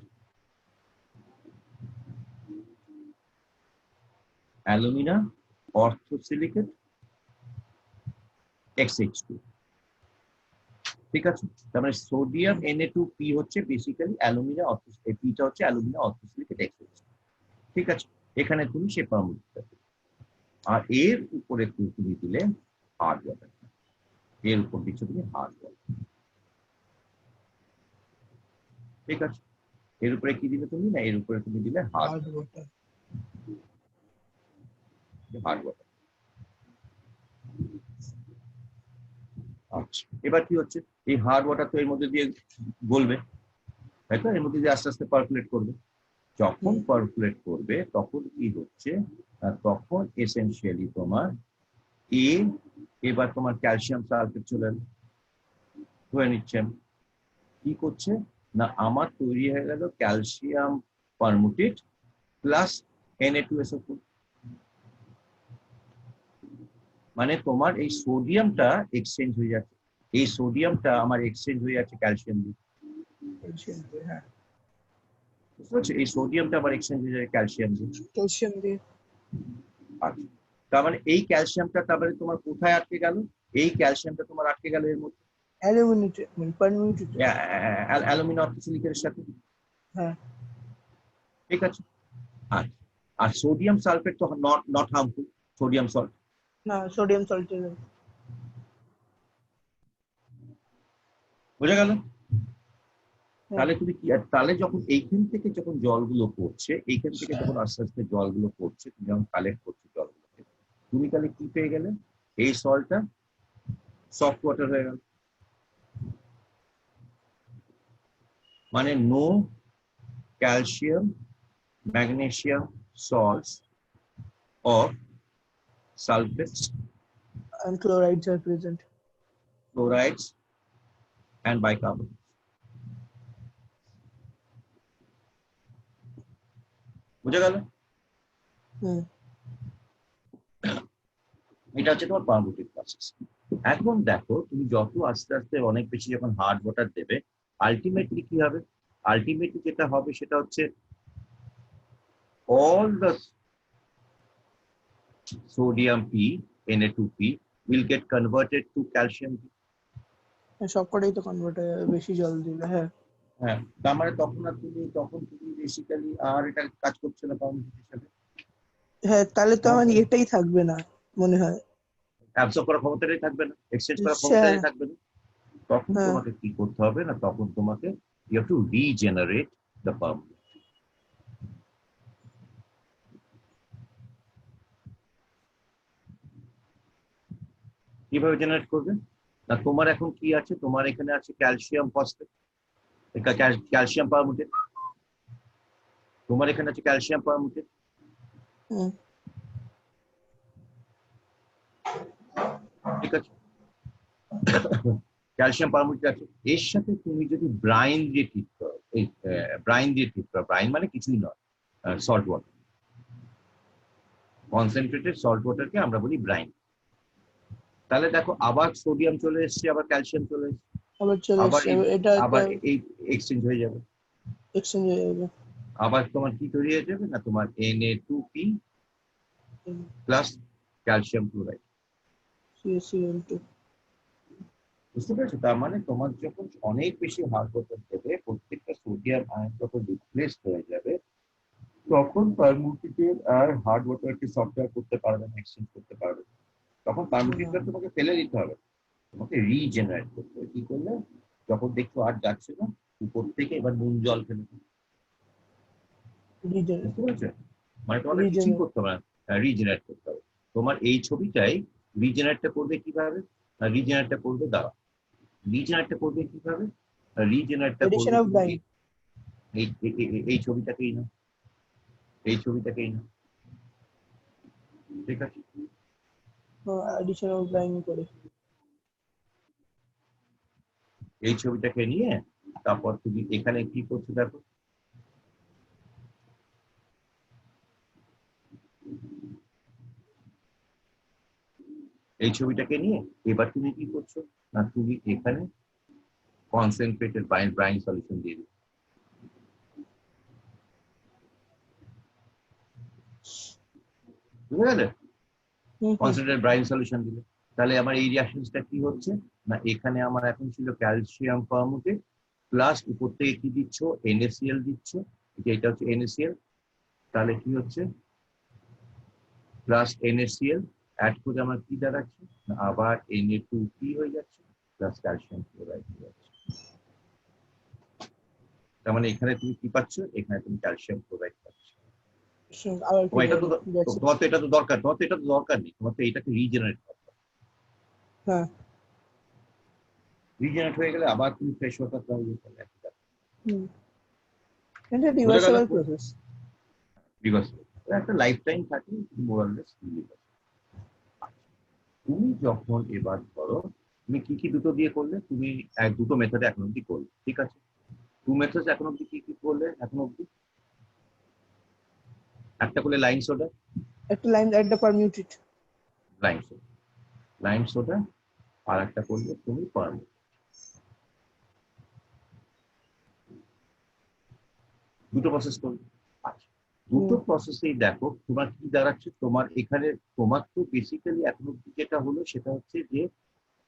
alumina orthosilicate XH2। ঠিক আছে, তার মানে সোডিয়াম Na2P হচ্ছে বেসিক্যালি অ্যালুমিনা অর্থোসিলিকেট, পিটা হচ্ছে অ্যালুমিনা অর্থোসিলিকেট XH2। ঠিক আছে, এখানে তুমি সে পারমুটিভটা দিলে। আর এর উপরে তুমি দিলে হার্ড ওয়াটার, এর উপর দিচ্ছ তুমি হার্ড ওয়াটার। ঠিক আছে, এর উপরে কি দিলে তুমি? না এর উপরে তুমি দিলে হার্ড হার্ড ওয়াটার। ওয়াটার। আচ্ছা, এবার কি হচ্ছে? এই হার্ড ওয়াটার তো এর মধ্যে দিয়ে গলবে, তাই তো? এর মধ্যে দিয়ে আস্তে আস্তে পারকুলেট করবে। যখন পারকুলেট করবে তখন কি হচ্ছে? তখন এসেনশিয়ালি তোমার এ, এবার তোমার ক্যালসিয়াম সালফেট চলে এলো, ধরে নিচ্ছে আমি। কি করছে না, আমার তৈরি হয়ে গেল ক্যালসিয়াম পারমুটেট প্লাস Na2SO4। মানে তোমার এই সোডিয়ামটা এক্সচেঞ্জ হয়ে যাচ্ছে, এই সোডিয়ামটা আমার এক্সচেঞ্জ হয়ে যাচ্ছে ক্যালসিয়াম দিয়ে। হ্যাঁ, বুঝতে পারছো? এই সোডিয়ামটা আবার এক্সচেঞ্জ হয়ে যায় ক্যালসিয়াম দিয়ে। ক্যালসিয়াম দিয়ে। আচ্ছা, তার মানে এই ক্যালসিয়ামটা তারপরে তোমার কোথায় আটকে গেল? এই ক্যালসিয়ামটা তোমার আটকে গেল এর মধ্যে অ্যালুমিনেটেড মানে পারমিউটেড। অ্যালুমিনা অক্সিসিলিকেটের সাথে। হ্যাঁ। ঠিক আছে, আর আর সোডিয়াম সালফেট তো not not harmful, sodium salt. না, সোডিয়াম সল্টের। বোঝা গেল? হ্যাঁ। তাহলে তুমি কি, তাহলে যখন এইখান থেকে যখন জলগুলো পড়ছে, এইখান থেকে যখন আস্তে আস্তে জলগুলো পড়ছে, তুমি যখন কালেক্ট করছো জলগুলোকে, তুমি তাহলে কি পেয়ে গেলে? এই সল্টটা সফট ওয়াটার হয়ে গেল, মানে no calcium magnesium salts or sulfates, And chlorides are present. chlorides and bicarbonates। বুঝা গেল? হুম। এটা হচ্ছে তোমার পারমুটিভ প্রসেস। এখন দেখো, তুমি যত আস্তে আস্তে অনেক বেশি যখন হার্ড ওয়াটার দেবে, আলটিমেটলি কি হবে? আলটিমেটলি যেটা হবে সেটা হচ্ছে all the sodium P, Na2P will get converted to calcium P। সবকটাই তো কনভার্ট হয়ে যাবে বেশি জল দিলে। হ্যাঁ। হ্যাঁ, তার মানে তখন তুমি বেসিক্যালি আর এটা কাজ করছে না পারমুটিভ হিসাবে। হ্যাঁ, তাহলে তো আমার এটাই থাকবে না মনে হয়। অ্যাবজর্ব করার ক্ষমতাটাই থাকবে না, এক্সচেঞ্জ করার হ্যাঁ। ক্ষমতাটাই থাকবে না। তখন হ্যাঁ। তোমাকে কি করতে হবে না, তখন তোমাকে you have to regenerate the permutit. কিভাবে জেনারেট করবে না? তোমার এখন কি আছে? তোমার এখানে আছে ক্যালসিয়াম ফসফেট, ক্যালসিয়াম পারমুটেড। তোমার এখানে আছে ক্যালসিয়াম পারমুটেড। হুম। ঠিক আছে, ক্যালসিয়াম পারমুটেড আছে। এর সাথে তুমি যদি ব্রাইন দিয়ে ট্রিট করো, এই ব্রাইন দিয়ে ট্রিট করো, ব্রাইন মানে কিছুই নয়, সল্ট ওয়াটার, কনসেন্ট্রেটেড সল্ট ওয়াটারকে আমরা বলি ব্রাইন। তাহলে দেখো আবার সোডিয়াম চলে এসছে, আবার ক্যালসিয়াম চলে এসছে, আবার চলে আবার এসছে, এটা একটা আবার এই এক্সচেঞ্জ হয়ে যাবে। এক্সচেঞ্জ হয়ে যাবে। আবার তোমার কি তৈরি হয়ে যাবে না, তোমার Na2P plus calcium chloride. CaCl2। বুঝতে পেরেছো? তার মানে তোমার যখন অনেক বেশি হার্ড ওয়াটার দেবে, প্রত্যেকটা সোডিয়াম আয়ন যখন রিপ্লেস হয়ে যাবে, তখন পারমুটিকের আর হার্ড ওয়াটারকে সফটওয়্যার করতে পারবে না, এক্সচেঞ্জ করতে পারবে না। তখন পারমুটিকটা তোমাকে ফেলে দিতে হবে, তোমাকে রিজেনারেট করতে হবে। কি করলে? যখন দেখছো আর যাচ্ছে না, উপর থেকে এবার নুন জল ফেলে দিবে। বুঝতে পেরেছো? মানে তোমাকে কিছুই করতে হবে না, রিজেনারেট করতে হবে। তোমার এই ছবিটাই রিজেনারেটটা করবে কিভাবে? রিজেনারেটটা করবে দাঁড়া, রিজেনারেটটা করবে কিভাবে? রিজেনারেটটা addition করবে of তুমি brine. এই ছবিটাকেই না, এই ছবিটাকেই না, ঠিক আছে? Addition of brine করে। এই ছবিটাকে নিয়ে তারপর তুমি এখানে কি করছো দেখো, এই ছবিটাকে নিয়ে এবার তুমি কি করছো না, তুমি এখানে কনসেন্ট্রেটেড ব্রাইন সলিউশন দিয়ে দিবে। বুঝে গেলে? কনসেন্ট্রেটেড ব্রাইন সলিউশন দিলে তাহলে আমার এই রিঅ্যাকশনটা কি হচ্ছে না, এখানে আমার এখন ছিল ক্যালসিয়াম পারমুটেট প্লাস উপর থেকে কি দিচ্ছ, NaCl দিচ্ছ, এটা হচ্ছে NaCl, তাহলে কি হচ্ছে প্লাস NaCl অ্যাড করে আমার কি দাঁড়াচ্ছে না, আবার Na2 কি হয়ে যাচ্ছে প্লাস ক্যালসিয়াম ক্লোরাইড হয়ে যাচ্ছে। তার মানে এখানে তুমি কি পাচ্ছ, এখানে তুমি ক্যালসিয়াম ক্লোরাইড পাচ্ছ। তোমার এটা তো তোমার তো এটা তো দরকার, তোমার তো এটা তো দরকার নেই, তোমার তো এটাকে রিজেনারেট করতে হবে। হ্যাঁ, রিজেনারেট হয়ে গেলে আবার তুমি ফ্রেশ ওয়াটার দাও, এটা রিভার্সিবল প্রসেস। রিভার্সিবল একটা লাইফ টাইম থাকে মোরাললেস। তুমি যখন এবার ধরো তুমি কি কি দুটো দিয়ে করলে, তুমি দুটো মেথডে এখন অব্দি করলে, ঠিক আছে? টু মেথডস এখন অব্দি কি কি করলে এখন অব্দি? একটা করলে লাইম সোডা, একটা লাইম, একটা পারমিউটেড। লাইম সোডা, লাইম সোডা, আর একটা করলে তুমি পারমিট। দুটো প্রসেস করলে। আচ্ছা, দুটো প্রসেসেই দেখো তোমার কি দাঁড়াচ্ছে, তোমার এখানে তোমার তো বেসিক্যালি এখন অব্দি যেটা হলো সেটা হচ্ছে যে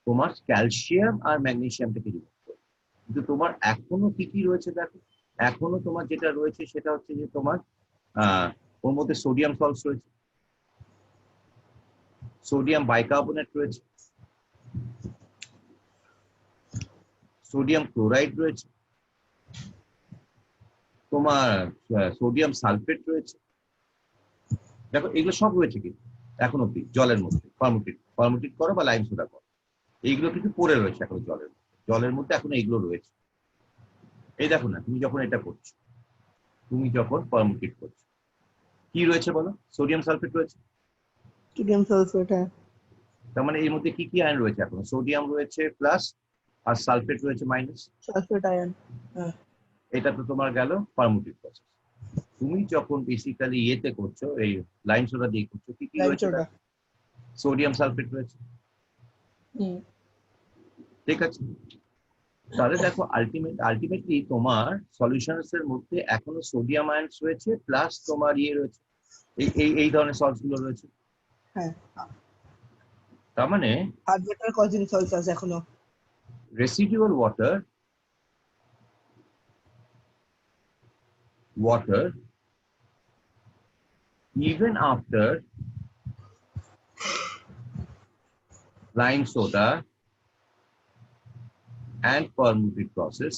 তোমার ক্যালসিয়াম আর ম্যাগনেসিয়ামটাকে রিমুভ করবে, কিন্তু তোমার এখনো কি কি রয়েছে দেখো, এখনো তোমার যেটা রয়েছে সেটা হচ্ছে যে তোমার ওর মধ্যে সোডিয়াম সল্টস রয়েছে, সোডিয়াম বাইকার্বনেট রয়েছে, সোডিয়াম ক্লোরাইড রয়েছে, তোমার সোডিয়াম সালফেট রয়েছে। দেখো এগুলো সব রয়েছে কিন্তু এখন অব্দি জলের মধ্যে, পারমিউটেড করো বা লাইম সোডা করো, এইগুলো কিন্তু পড়ে রয়েছে এখন জলের মধ্যে এখনো এইগুলো রয়েছে। এই দেখো না, তুমি যখন এটা করছো, তুমি যখন পারমিউটেড করছো কি রয়েছে বলো, সোডিয়াম সালফেট রয়েছে। সোডিয়াম সালফেট, হ্যাঁ। তার মানে এর মধ্যে কি কি আয়ন রয়েছে, এখন সোডিয়াম রয়েছে প্লাস আর সালফেট রয়েছে মাইনাস। সালফেট আয়ন, হ্যাঁ। এটা তো তোমার গেল পারমিউটেড প্রসেস। তুমি যখন বেসিক্যালি ইয়েতে করছো, এই লাইম সোডা দিয়ে করছো, কি কি লাইম রয়েছে? সোডা, সোডিয়াম সালফেট রয়েছে, ঠিক আছে? তাহলে দেখো আলটিমেটলি তোমার সলিউশনস এর মধ্যে এখনো সোডিয়াম আয়নস রয়েছে প্লাস তোমার ইয়ে রয়েছে, এই ধরনের সল্টস গুলো রয়েছে। হ্যাঁ। তার মানে হার্ড ওয়াটার কজন সল্টস আছে এখনো? Residual water even after lime soda and permuted process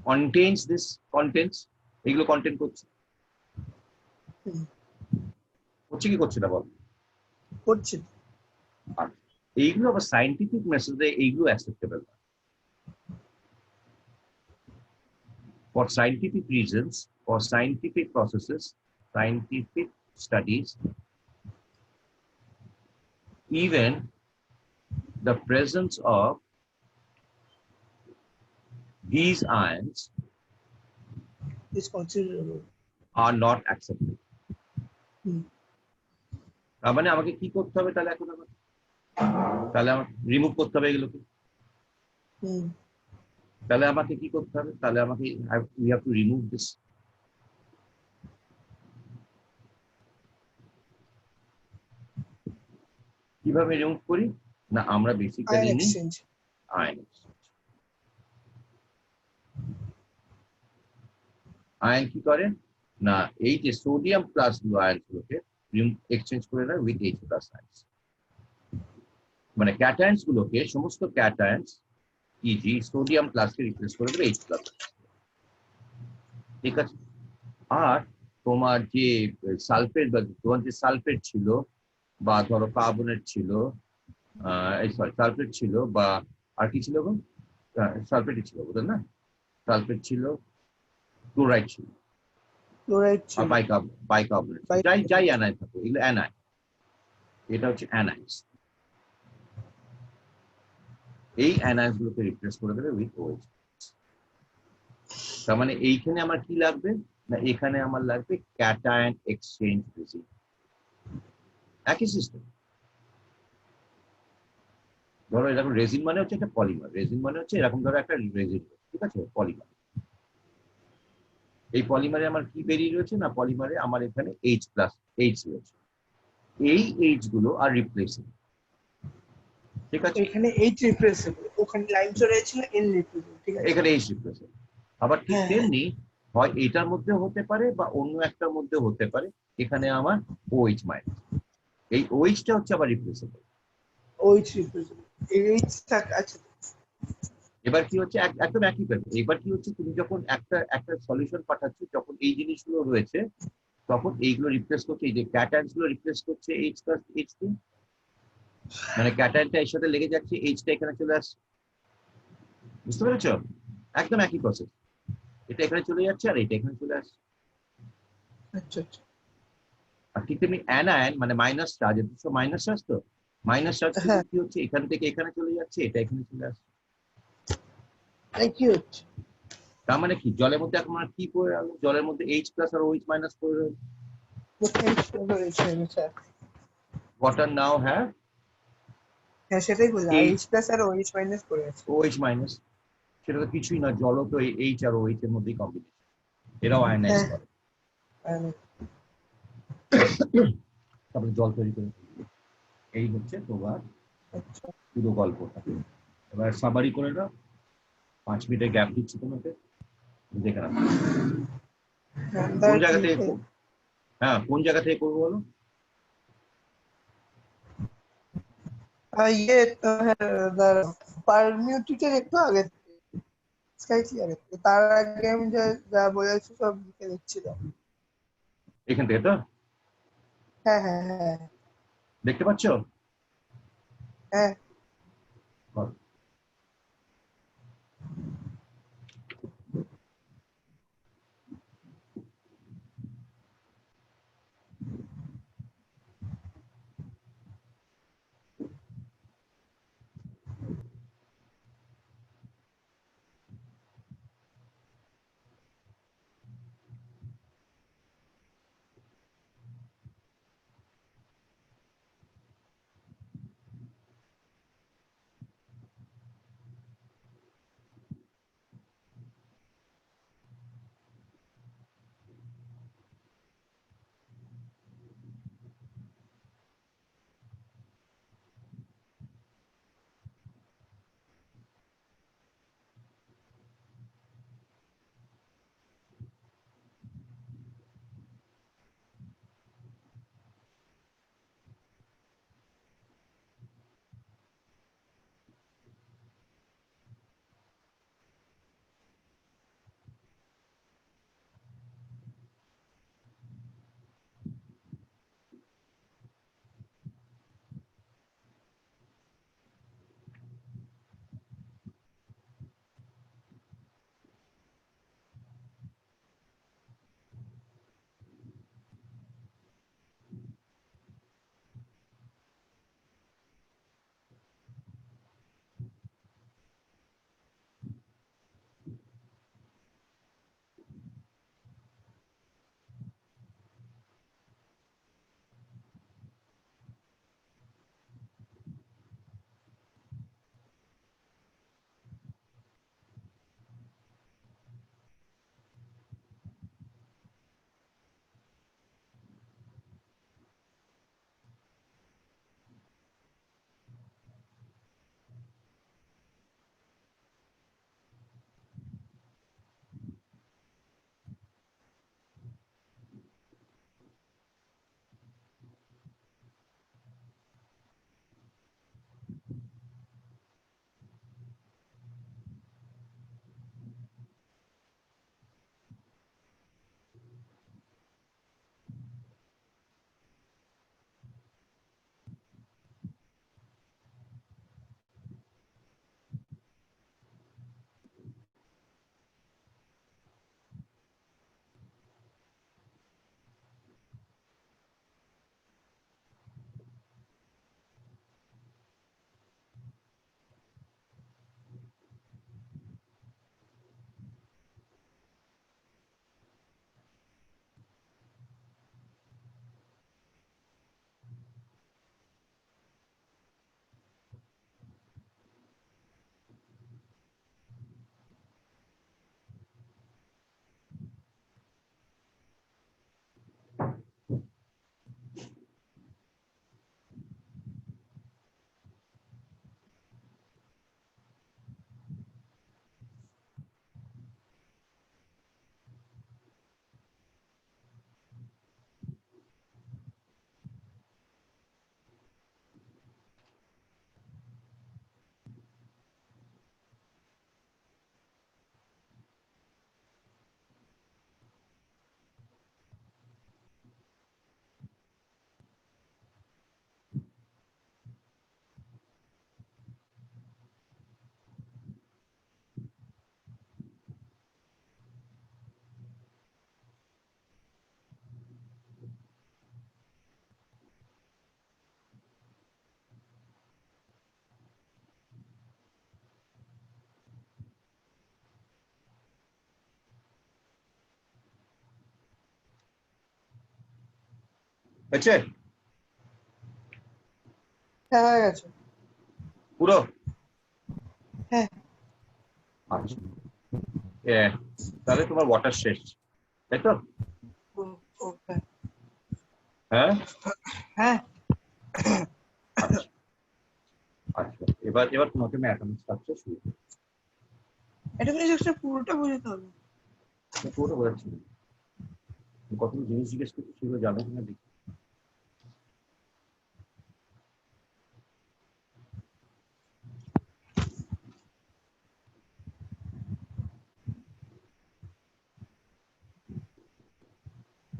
contains this contents, এগুলো কন্টেন্ট করছে, করছে কি করছে না বল? করছে। আর এইগুলো আবার সায়েন্টিফিক মেথডে এইগুলো অ্যাকসেপ্টেবল না। For scientific reasons, for scientific processes, scientific studies, even the presence of these ions is considerable. are not accepted. তার মানে আমাকে কি করতে হবে তাহলে, এখন আমার তাহলে আমার রিমুভ করতে হবে এগুলোকে। তাহলে আমাকে কি করতে হবে, তাহলে আমাকে we have to remove this. কিভাবে রিমুভ করি না, আমরা বেসিক্যালি আয়ন নিই এক্সচেঞ্জ। Ion exchange. আয়ন কি করে না, এই যে সোডিয়াম প্লাস আয়ন গুলোকে এক্সচেঞ্জ করে নেয় উইথ H প্লাস আয়নস। মানে ক্যাটায়ন্স গুলোকে, সমস্ত ক্যাটায়ন্স ইজি সোডিয়াম প্লাসকে রিপ্লেস করে দেবে H প্লাস। ঠিক আছে। আর তোমার যে সালফেট বা তোমার যে সালফেট ছিল বা ধরো কার্বনেট ছিল, সরি সালফেট ছিল বা আর কি ছিল গো, সালফেটই ছিল বুঝলেন না, সালফেট ছিল, ক্লোরাইড ছিল, ক্লোরাইড আর ছিল, বাইকার্বনেট, যাই যাই অ্যানাইন থাকো, এগুলো অ্যানাইন, এটা হচ্ছে অ্যানাইন্স। এই অ্যানাইন্স গুলোকে রিপ্লেস করে দেবে উইথ OH। তার মানে এইখানে আমার কি লাগবে না, এখানে আমার লাগবে ক্যাটায়ন এক্সচেঞ্জ রেজিন। একই সিস্টেম। ধরো এরকম রেজিন মানে হচ্ছে একটা পলিমার, রেজিন মানে হচ্ছে এরকম ধরো একটা রেজিন, ঠিক আছে, পলিমার। এই পলিমারে আমার কি বেরিয়ে রয়েছে না, পলিমারে আমার এখানে H প্লাস H রয়েছে। এই H গুলো আর রিপ্লেসিং, ঠিক আছে, এখানে এইচ রিপ্লেসেবল, ওখানে লাইন চলে ছিল এন রিপ্লেসেবল, ঠিক আছে। এখানে H রিপ্লেসিং। আবার ঠিক হ্যাঁ তেমনি হয় এটার মধ্যে হতে পারে বা অন্য একটার মধ্যে হতে পারে, এখানে আমার OH মাইনাস, এই OH টা হচ্ছে আবার রিপ্লেসেবল। ওইচ রিপ্লেসেবল, এইচ থাক, আচ্ছা। এবার কি হচ্ছে, একদম একই ব্যাপার। এবার কি হচ্ছে, তুমি যখন একটা একটা সলিউশন পাঠাচ্ছ, যখন এই জিনিসগুলো রয়েছে, তখন এইগুলো রিপ্লেস করছে, এই যে ক্যাটায়ন্স গুলো রিপ্লেস করছে H প্লাস H দিয়ে, মানে ক্যাটায়নটা এর সাথে লেগে যাচ্ছে, H টা এখানে চলে আসছে, বুঝতে পেরেছো? একদম একই প্রসেস, এটা এখানে চলে যাচ্ছে আর এটা এখানে চলে আসছে। আচ্ছা আচ্ছা, আর ঠিক তেমনি অ্যানায়ন মানে মাইনাস চার্জ, মাইনাস চার্জ, তো মাইনাস চার্জ কিন্তু হ্যাঁ, কি হচ্ছে, এখান থেকে এখানে চলে যাচ্ছে, এটা এখানে চলে আসছে। তাই কি হচ্ছে? তার মানে কি, জলের মধ্যে এখন আর কি পড়ে গেল, জলের মধ্যে H প্লাস আর OH মাইনাস পড়ে রয়েছে। স্যার, ওয়াটার নাও হ্যাভ হ্যাঁ সেটাই বললাম, H এইচ প্লাস আর ওইচ মাইনাস করে আছে। OH মাইনাস, সেটা তো কিছুই না, জলও তো H আর OH এর মধ্যেই কম্বিনেশন, এরাও আয়নাইজ হ্যাঁ, করে, আমি তারপরে জল তৈরি করে। এই হচ্ছে তোমার আচ্ছা, পুরো গল্পটা। এবার সামারি করে নাও, 5 মিনিটের গ্যাপ দিচ্ছি তোমাকে, দেখে নাও কোন জায়গা থেকে, হ্যাঁ কোন জায়গা থেকে করবো বলো। ये तो है পারমিউটেটের একটু আগে থেকে, স্লাইটলি আগে থেকে, তার আগে আমি যা বলেছি সব লিখে দিচ্ছিলাম। এখান থেকে তো হ্যাঁ হ্যাঁ হ্যাঁ দেখতে পাচ্ছ? হ্যাঁ। বলো। হয়েছে হ্যাঁ হয়ে গেছে। পুরো? হ্যাঁ। আচ্ছা, তাহলে তোমার ওয়াটার শেষ, তাই তো? ওকে। হ্যাঁ হ্যাঁ। আচ্ছা আচ্ছা, এবার এবার তোমাকে আমি অ্যাটমিক স্ট্রাকচার শুরু করবো। এটা একটা পুরোটা বুঝতে হবে। পুরোটা বোঝাচ্ছি, কতগুলো জিনিস জিজ্ঞেস করছি সেগুলো জানো কিনা দেখি।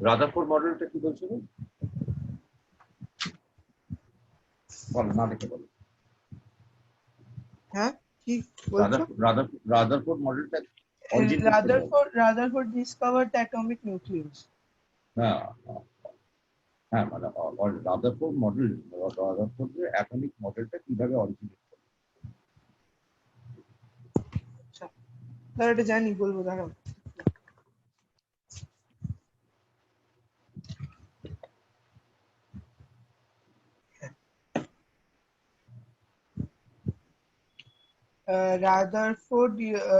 রাদারফোর্ড মডেলটা কি বলছিল? বলো, না দেখে বলো। হ্যাঁ কি বলছো? রাদারফোর্ড মডেলটা অরিজিন করতে বলো। Rutherford discovered the atomic nucleus. হ্যাঁ হ্যাঁ, মানে রাদারফোর্ডের অ্যাটমিক মডেলটা কিভাবে অরিজিনেট করে। আচ্ছা, দাঁড়া এটা জানি, বলবো দাঁড়াও। Rutherford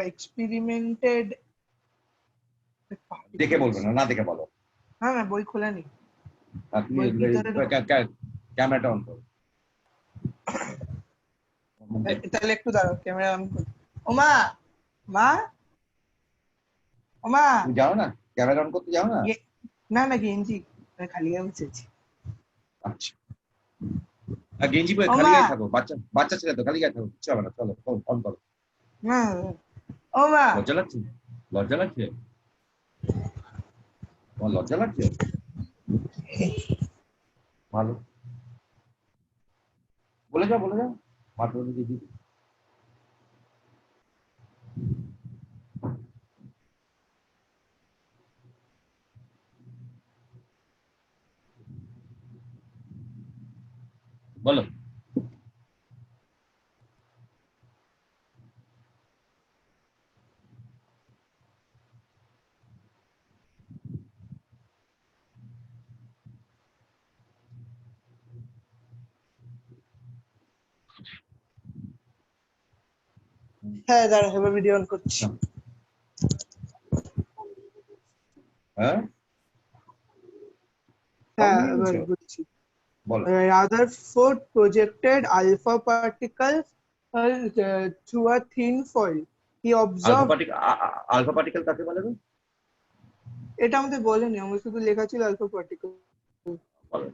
experimented. দেখে বলবে না, না দেখে বলো। হ্যাঁ না, বই খোলা নেই। তুমি বই ভিতরে ক্যামেরাটা অন করো। তাহলে একটু দাঁড়াও, ক্যামেরা অন করি। ওমা, মা, ওমা। তুমি যাও না, ক্যামেরা অন করতে যাও না? না না, গেঞ্জি খালি গায়ে বসেছি। আচ্ছা, আর গেঞ্জি পরে খালি গায়ে থাকো, বাচ্চা বাচ্চা ছেলে তো, খালি গায়ে থাকো, কিছু হবে না। চলো অন করো। না, ওমা। লজ্জা লাগছে? লজ্জা লাগছে? তোমার লজ্জা লাগছে? ভালো, বলে যাও বলে যাও, মাত্র দিদি। বলো। হ্যাঁ দাঁড়া, এবার ভিডিও অন করছি। হ্যাঁ হ্যাঁ কমই এবার বলছো, বলছি। বলো। Rutherford projected alpha particles through a thin foil. He alpha observed. Particle, alpha particle কাকে বলে গো? এটা আমাদের বলেনি, আমার শুধু লেখা ছিল আলফা পার্টিকেল। বলো।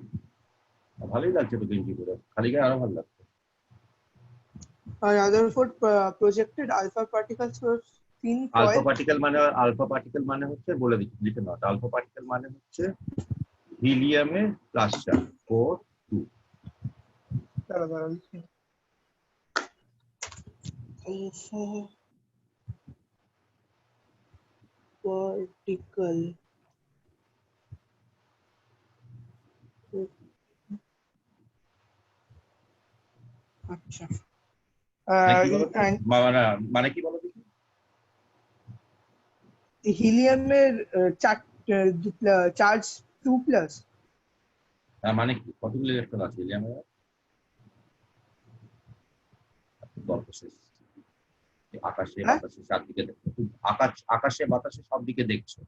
ভালোই লাগছে তো গেঞ্জি করে, খালি গায়ে আরো ভালো লাগছে। Rutherford projected alpha particles through a thin alpha foil. Particle মানে, আলফা পার্টিকেল মানে হচ্ছে, বলে দিচ্ছি লিখে নাও, আলফা পার্টিকেল মানে হচ্ছে হিলিয়ামের প্লাস চার্জ 4 2। দাঁড়া দাঁড়া লিখি। Alpha particle. আচ্ছা। মানে কি বলো তো, মানে মানে কি বলো দেখি? হিলিয়ামের চার্জ 2+। মানে কি, কতগুলো ইলেকট্রন আছে হিলিয়ামের? গল্প শেষ। আকাশে হ্যাঁ বাতাসে চারদিকে দেখছো, আকাশে বাতাসে সব দিকে দেখছো,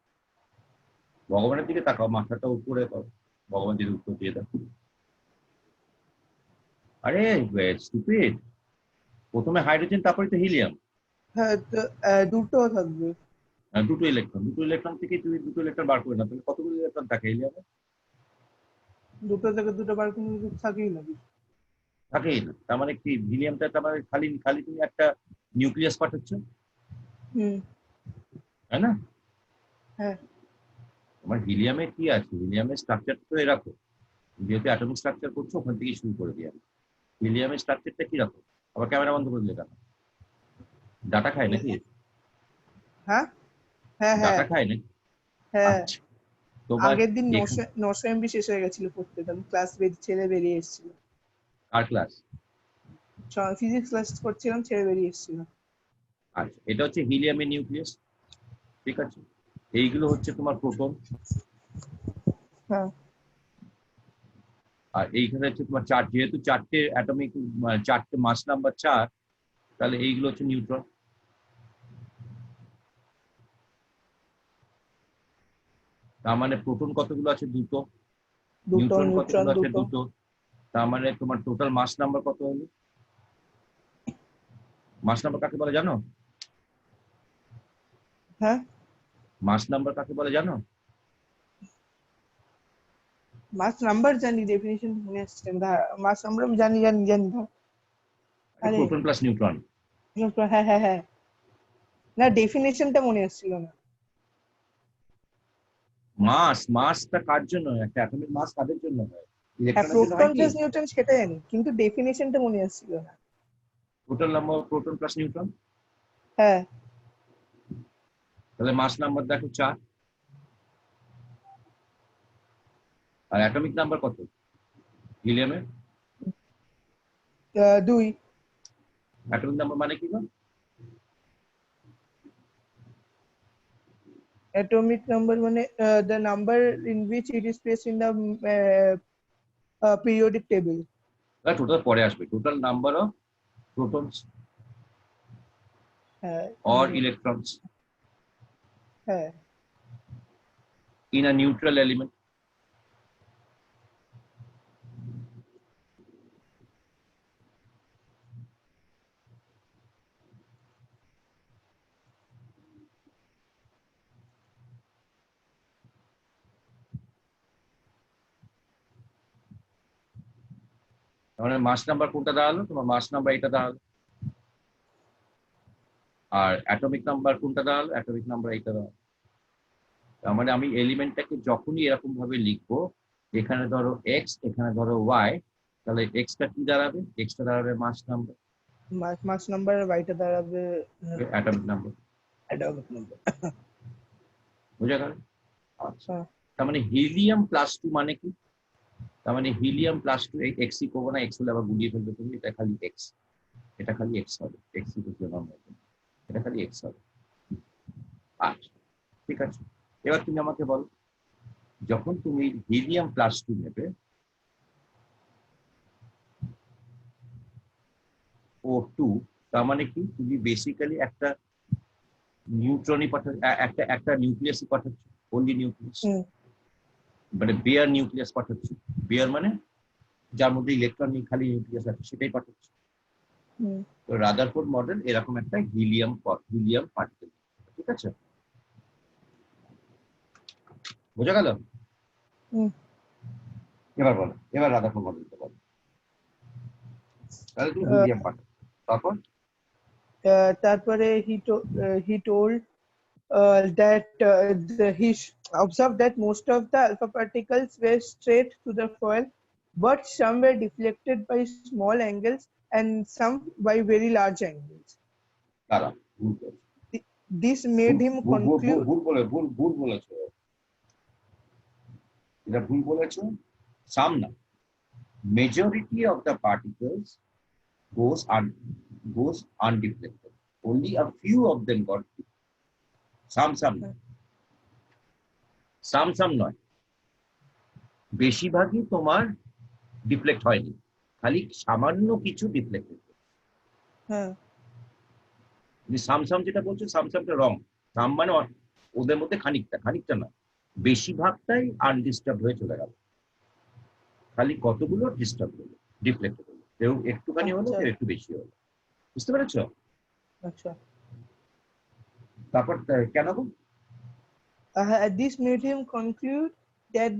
ভগবানের দিকে তাকাও, মাথাটা উপরে করো, ভগবান যদি উত্তর দিয়ে দেন। আরে স্টুপিড, প্রথমে হাইড্রোজেন তারপরে তো হিলিয়াম। হ্যাঁ, দুটো থাকবে। দুটো ইলেকট্রন থেকে তুমি দুটো ইলেকট্রন বার করে না, তাহলে কতগুলো ইলেকট্রন থাকে হিলিয়ামে? দুটো থেকে দুটো বার কোনো কিছু থাকেই না। থাকেই না, তার মানে কি হিলিয়ামটা, তার মানে খালি খালি তুমি একটা নিউক্লিয়াস পাঠাচ্ছ, হুম। তাই না? হ্যাঁ। তোমার হিলিয়ামে কি আছে, হিলিয়ামের স্ট্রাকচার তো এরকম, যেহেতু অ্যাটমিক স্ট্রাকচার করছো ওখান থেকে শুরু করে দিই আমি। হিলিয়ামের স্ট্রাকচারটা কিরকম? আবার ক্যামেরা বন্ধ করে দিলে কেন? ডাটা খায় নাকি? হ্যাঁ হ্যাঁ হ্যাঁ ডাটা খায় নাকি? হ্যাঁ। আচ্ছা, তোমার আগের দিন এখানে 900 এমবি শেষ হয়ে গেছিল পড়তে, আমি ক্লাস ছেড়ে বেরিয়ে এসেছিল। কার ক্লাস? ফিজিক্স ক্লাস করছিলাম, ছেড়ে বেরিয়ে এসেছিল। আচ্ছা, এটা হচ্ছে হিলিয়ামের নিউক্লিয়াস, ঠিক আছে? এইগুলো হচ্ছে তোমার প্রোটন, হ্যাঁ আর এইখানে হচ্ছে তোমার চার, যেহেতু চারটে অ্যাটমিক, চারটে মাস নাম্বার 4, তাহলে এইগুলো হচ্ছে নিউট্রন। তার মানে প্রোটন কতগুলো আছে? দুটো। দুটো, নিউট্রন নিউট্রন কতগুলো আছে? দুটো। দুটো। তার মানে তোমার টোটাল মাস নাম্বার কত হলো? মাস নাম্বার কাকে বলে জানো? হ্যাঁ, মাস নাম্বার কাকে বলে জানো? মাস নাম্বার জানি, ডেফিনিশন মনে আসছে না। মাস নাম্বার আমি জানি জানি জানি ধর। আরে প্রোটন প্লাস নিউট্রন। হ্যাঁ হ্যাঁ হ্যাঁ, না ডেফিনেশনটা মনে আসছিল না। মাসটা কার জন্য হয়? একটা অ্যাটমিক মাস কাদের জন্য হয়? হ্যাঁ, ইলেকট্রনের জন্য প্রোটন হয় কি? প্লাস নিউট্রন সেটা জানি, কিন্তু ডেফিনেশনটা মনে আসছিল না। Total number proton plus neutron. হ্যাঁ, তাহলে মাস নাম্বার দেখো 4। আর অ্যাটমিক নাম্বার কত হিলিয়ামের? 2। অ্যাটমিক নাম্বার মানে কি গো? atomic number মানে the number in which it is placed in the periodic table. Total পরে আসবে। টোটাল নাম্বার অফ প্রোটনস হ্যাঁ or মানে electrons হ্যাঁ, in a neutral element. মানে মাস নাম্বার কোনটা দাঁড়ালো? তোমার মাস নাম্বার এটা দাঁড়ালো। আর অ্যাটমিক নাম্বার কোনটা দাঁড়ালো? অ্যাটমিক নাম্বার এইটা দাঁড়ালো। তার মানে আমি এলিমেন্টটাকে যখনই এরকম ভাবে লিখবো, এখানে ধরো এক্স, এখানে ধরো ওয়াই, তাহলে এক্সটা কি দাঁড়াবে? এক্সটা দাঁড়াবে মাস নাম্বার, মাস নাম্বার বাইটা দাঁড়াবে অ্যাটমিক নাম্বার। atomic number। বুঝা গেল? আচ্ছা, তার মানে হিলিয়াম প্লাস 2 মানে কি? তার মানে হিলিয়াম প্লাস 2, এক্সই করবো না, এক্স হলে আবার গুলিয়ে ফেলবে তুমি। এটা খালি এক্স, এটা খালি এক্স হবে। এক্সই তো এটা খালি এক্স হবে। আচ্ছা, ঠিক আছে। এবার তুমি আমাকে বলো, যখন তুমি হিলিয়াম প্লাস 2 নেবে, O2, তার মানে কি? তুমি বেসিক্যালি একটা নিউট্রনই একটা একটা নিউক্লিয়াসই পাঠাচ্ছ। অনলি নিউক্লিয়াস, মানে বেয়ার নিউক্লিয়াস পাঠাচ্ছ। বেয়ার মানে যার মধ্যে ইলেকট্রন নেই, খালি নিউক্লিয়াস আছে, সেটাই পাঠাচ্ছ। তো রাদারফোর্ড মডেল এরকম একটা হিলিয়াম পার্টিকেল। ঠিক আছে, বোঝা গেল? এবার বলো, এবার রাদারফোর্ড মডেলটা বলো। তাহলে তুমি হিলিয়াম পাঠাচ্ছ, তারপর তারপরে he told that observed that most of the alpha particles were straight to the foil, but some were deflected by small angles and some by very large angles. দাঁড়া, ভুল করেছো। This made him conclude ভুল বলেছো, এটা ভুল বলেছো। সাম না, majority of the particles goes undeflected. Only a few of them got some নয়, বেশিরভাগই তোমার ডিফ্লেক্ট হয়নি, খালি সামান্য কিছু ডিফ্লেক্ট হয়েছে। হ্যাঁ, তুমি সাম যেটা বলছো, সামটা রং। সাম মানে ওদের মধ্যে খানিকটা না, বেশিরভাগটাই আনডিস্টার্ব হয়ে চলে গেল। খালি কতগুলো ডিস্টার্ব হলো, ডিফ্লেক্ট হলো। কেউ একটুখানি হলো, আচ্ছা কেউ একটু বেশি হলো। বুঝতে পেরেছো? আচ্ছা। তারপর কেন গো? This made him conclude that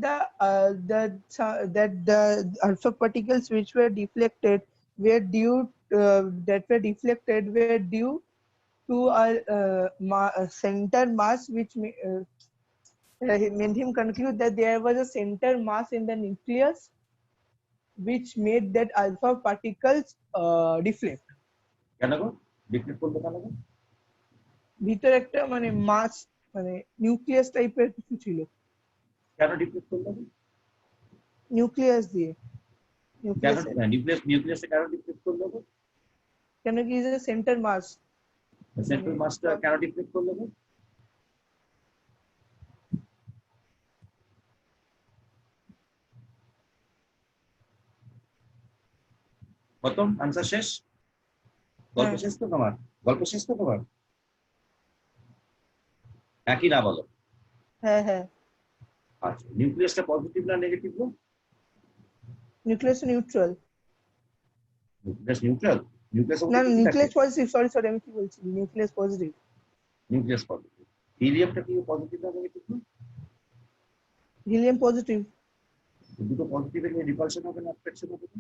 the alpha particles which were deflected were due to a center mass, which made him conclude that there was a center mass in the nucleus which made that alpha particles deflect. কেন গো deflect করলো কেন গো? ভিতরে একটা মানে মাস, মানে nucleus টাইপের কিছু ছিল। কেন ডিফ্লেক্ট করলো? নিউক্লিয়াস দিয়ে কেন নিউক্লিয়াস নিউক্লিয়াসে কেন ডিফ্লেক্ট করলো গো? কেন কি যে সেন্টার মাস, সেন্ট্রাল মাসটা কেন ডিফ্লেক্ট করলো গো? প্রথম আনসার শেষ, গল্প হ্যাঁ শেষ তো তোমার, গল্প শেষ তো তোমার, একই না বলো? হ্যাঁ হ্যাঁ আচ্ছা, নিউক্লিয়াসটা পজিটিভ না negative? Nucleus neutral. Nucleus neutral. নিউক্লিয়াসের না মধ্যে কি কি থাকে? নিউক্লিয়াস পজিটিভ, সরি সরি আমি কি বলছি, নিউক্লিয়াস পজিটিভ। Nucleus positive. হিলিয়ামটা কি পজিটিভ না নেগেটিভ? Helium positive. দুটো পজিটিভের রিপালশন হবে না অ্যাট্রাকশন হবে না?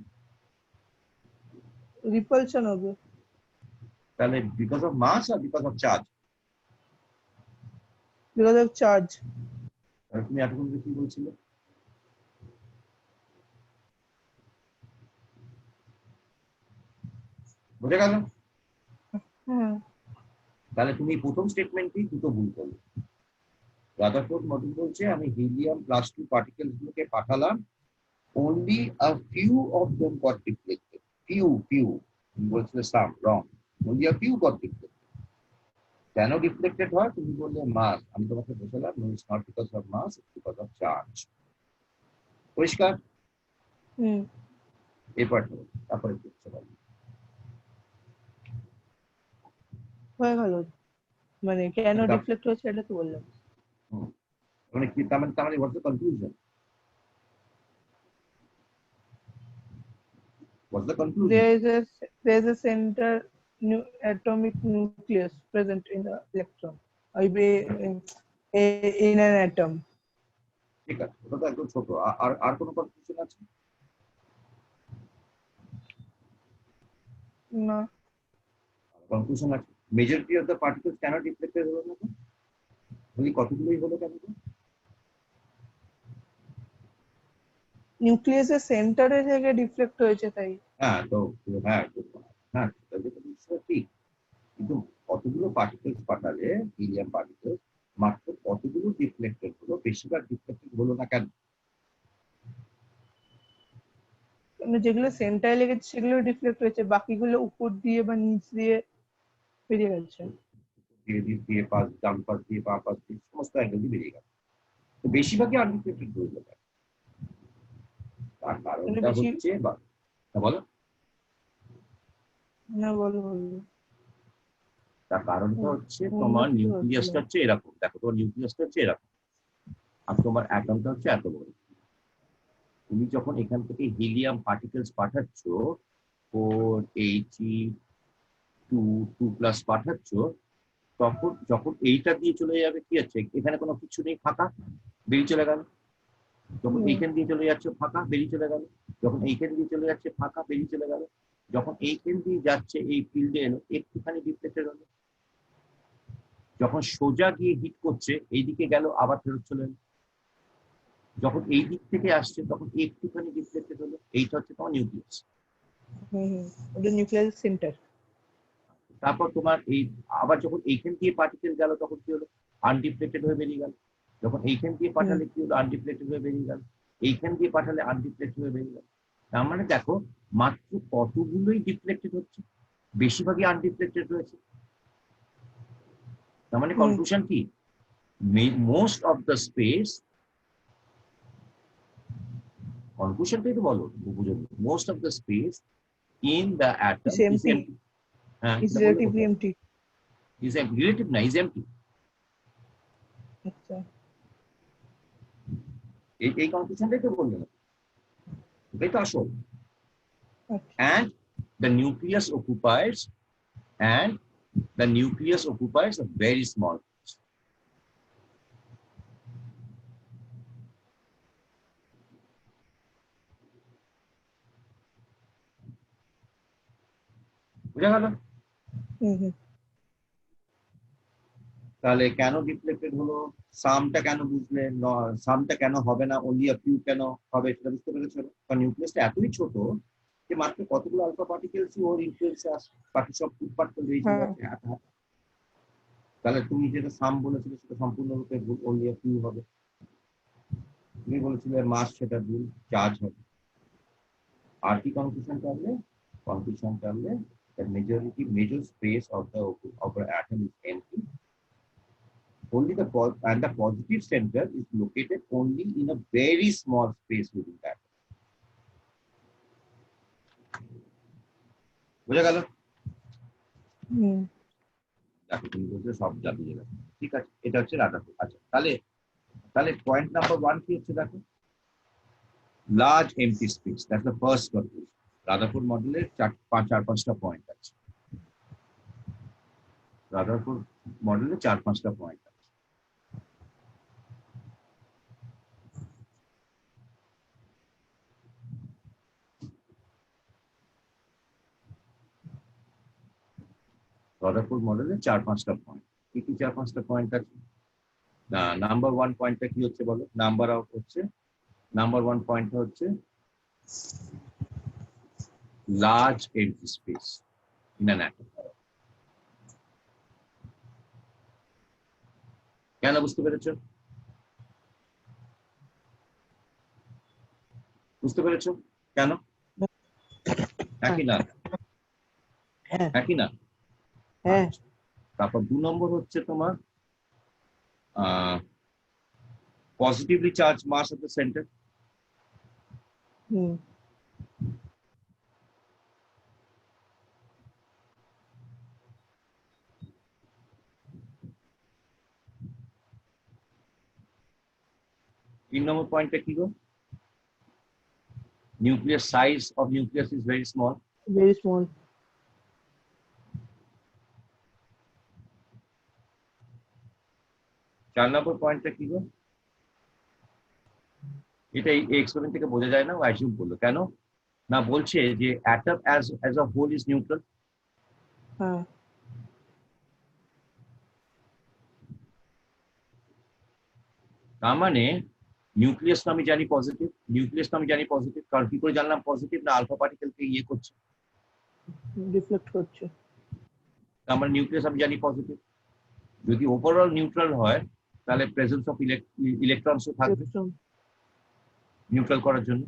রিপালশন হবে। তাহলে বিকজ অফ মাস আর because of charge? Because of charge. তাহলে তুমি এতক্ষণ ধরে কি বলছিলে? বোঝা গেল? হ্যাঁ তাহলে তুমি প্রথম স্টেটমেন্টই দুটো ভুল করলে। রাদারফোর্ড মডেল বলছে আমি হিলিয়াম +2 পার্টিকেলস গুলোকে পাঠালাম, only a few of them got deflected. Few তুমি বলছিলে some, wrong. only a few got deflected. কেন ডিফ্লেক্টেড হয় তুমি বললে মাস, আমি তোমাকে বোঝালাম no it's not because of mass, it's because of charge. পরিষ্কার? হুম এরপর তারপরে কি হচ্ছে বলো? হয়ে গেল, মানে কেন ডিফ্লেক্ট হয়েছে এটা তো বললাম। মানে কি তার মানে what's the conclusion? What's the conclusion? there is a there is a center atomic nucleus present in the electron, I be in an atom. ঠিক আছে, ওটা তো একদম ছোট। আর আর কোনো কনক্লুশন আছে? না কনক্লুশন আছে, মেজরিটি অফ দ্য পার্টিকেলস কেন ডিফ্লেক্টেড হলো না? যদি কতগুলোই হলো কেন? নিউক্লিয়াসের সেন্টারে জায়গায় ডিফ্লেক্ট হয়েছে তাই। হ্যাঁ তো, হ্যাঁ হ্যাঁ সেটা যেটা বিষয় ঠিক, কিন্তু কতগুলো পার্টিকেলস পাঠালে হিলিয়াম পার্টিকেলস মাত্র কতগুলো ডিফ্লেক্টেড হলো? বেশিরভাগ ডিফ্লেক্টেড হলো না কেন? মানে যেগুলো সেন্টারে লেগেছে সেগুলো ডিফ্লেক্ট হয়েছে, বাকিগুলো উপর দিয়ে বা নিচ দিয়ে বেরিয়ে গেছে। দিয়ে দিক দিয়ে পাশ, ডান পাশ দিয়ে, বাঁ পাশ দিয়ে, সমস্ত অ্যাঙ্গেল দিয়ে বেরিয়ে গেল। তো বেশিরভাগই আনডিফ্লেক্টেড হয়ে গেল। তার মানে কারণটা বেশি। হচ্ছে বা, বলো। না বলো বলো। তার কারণটা হচ্ছে অন্য তোমার কিছু হচ্ছিল। নিউক্লিয়াসটা হচ্ছে এরকম, দেখো তোমার নিউক্লিয়াসটা হচ্ছে এরকম, আর তোমার অ্যাটমটা হচ্ছে এত বড়। তুমি যখন এখান থেকে হিলিয়াম পার্টিকেলস পাঠাচ্ছ, 4He2 2+ পাঠাচ্ছ, তখন যখন এইটা দিয়ে চলে যাবে কি আছে, এখানে কোনো কিছু নেই, ফাঁকা, বেরিয়ে চলে গেল। যখন হুম এইখান দিয়ে চলে যাচ্ছে ফাঁকা, বেরিয়ে চলে গেল। যখন এইখান দিয়ে চলে যাচ্ছে ফাঁকা, বেরিয়ে চলে গেল। যখন এইখান দিয়ে যাচ্ছে এই ফিল্ডে এলো, একটুখানি ডিফ্লেক্টেড হলো। যখন সোজা গিয়ে হিট করছে এইদিকে গেল, আবার ফেরত চলে এলো। যখন এই দিক থেকে আসছে তখন একটুখানি ডিফ্লেক্টেড হলো। এইটা হচ্ছে তোমার নিউক্লিয়াস। ওটা নিউক্লিয়াস সেন্টার। তারপর তোমার এই আবার যখন এইখান দিয়ে পার্টিকেল গেল তখন কি হলো? আনডিফ্লেক্টেড হয়ে বেরিয়ে গেল। যখন এইখান দিয়ে হুম পাঠালে কি হলো? আনডিফ্লেক্টেড হয়ে বেরিয়ে গেল। এইখান দিয়ে পাঠালে আনডিফ্লেক্টেড হয়ে বেরিয়ে গেল। তার মানে দেখো মাত্র কতগুলোই ডিফ্লেক্টেড হচ্ছে, বেশিরভাগই আনডিফ্লেক্টেড রয়েছে। তার মানে হুম কনক্লুশন কি? মোস্ট অফ দ্য স্পেস, কনক্লুশনটাই তো বলো, বুঝো। Most of the space in the atom is is empty, MT. হ্যাঁ, is সেটা বললে relatively কোথায়? empty. ইজ রিলেটিভ না, ইজ এমটি। আচ্ছা এই কনক্লুশনটাই তো বললে না, এটাই তো আসল। আচ্ছা and the nucleus occupies and the nucleus occupies a very small place. বুঝা গেল? হুম হুম তাহলে কেন ডিফ্লেক্টেড হলো, সামটা কেন বুঝলে, সামটা কেন হবে না, only a few কেন হবে সেটা বুঝতে পেরেছো? কারণ নিউক্লিয়াসটা এতই ছোট যে মাত্র কতগুলো আলফা পার্টিকেলসই ওর ইনফ্লুয়েন্সে আসে, বাকি সব ফুটপাট করে বেরিয়ে হ্যাঁ যাচ্ছে হাঁটা হাঁটা। তাহলে তুমি যেটা সাম বলেছিলে সেটা সম্পূর্ণরূপে ভুল, only a few হবে। তুমি বলেছিলে মাস, সেটা ভুল, চার্জ হবে। আর কি কনক্লুশন করলে? Conclusion করলে the major space of the atom is empty. Only the positive center is located only in a very small space within that. বোঝা গেল? হুম। দেখো তুমি বলছো সব জাতি জেলা, ঠিক আছে, এটা হচ্ছে রাধাপুর। আচ্ছা, তাহলে তাহলে পয়েন্ট নাম্বার 1 কি হচ্ছে দেখো, large MT space, that's the first conclusion. Radhapur মডেলের চার পাঁচটা পয়েন্ট আছে, রাধাপুর মডেলে 4-5টা পয়েন্ট আছে। রাধাপুর মডেলে 4-5টা পয়েন্ট, কি কি 4-5টা পয়েন্ট আছে? না, নাম্বার 1 পয়েন্টটা কি হচ্ছে বলো? নাম্বার 1 পয়েন্টটা হচ্ছে large MT space in an atom. কেন, বুঝতে পেরেছো? বুঝতে পেরেছো কেন? একই না? হ্যাঁ একই না? হ্যাঁ। আচ্ছা, তারপর 2 নম্বর হচ্ছে তোমার positively charge mass of the centre. হুম। 3 নম্বর পয়েন্টটা কি গো? Nucleus size of nucleus is very small. Very small. 4 নম্বর পয়েন্টটা কি গো? এটা এই এক্সপেরিমেন্ট থেকে বোঝা যায় না, ও অ্যাজিউম করলো কেন? না, বলছে যে atom as a whole is neutral. হ্যাঁ। তার মানে নিউক্লিয়াস তো আমি জানি পজিটিভ, কারণ কি করে জানলাম পজিটিভ? না, আলফা পার্টিকেলকে ইয়ে করছে, রিফ্লেক্ট করছে। তার মানে নিউক্লিয়াস আমি জানি পজিটিভ। যদি ওভারঅল নিউট্রাল হয় তাহলে প্রেজেন্স অফ ইলেকট্রনস থাকবে ইলেকট্রন। নিউট্রাল করার জন্য।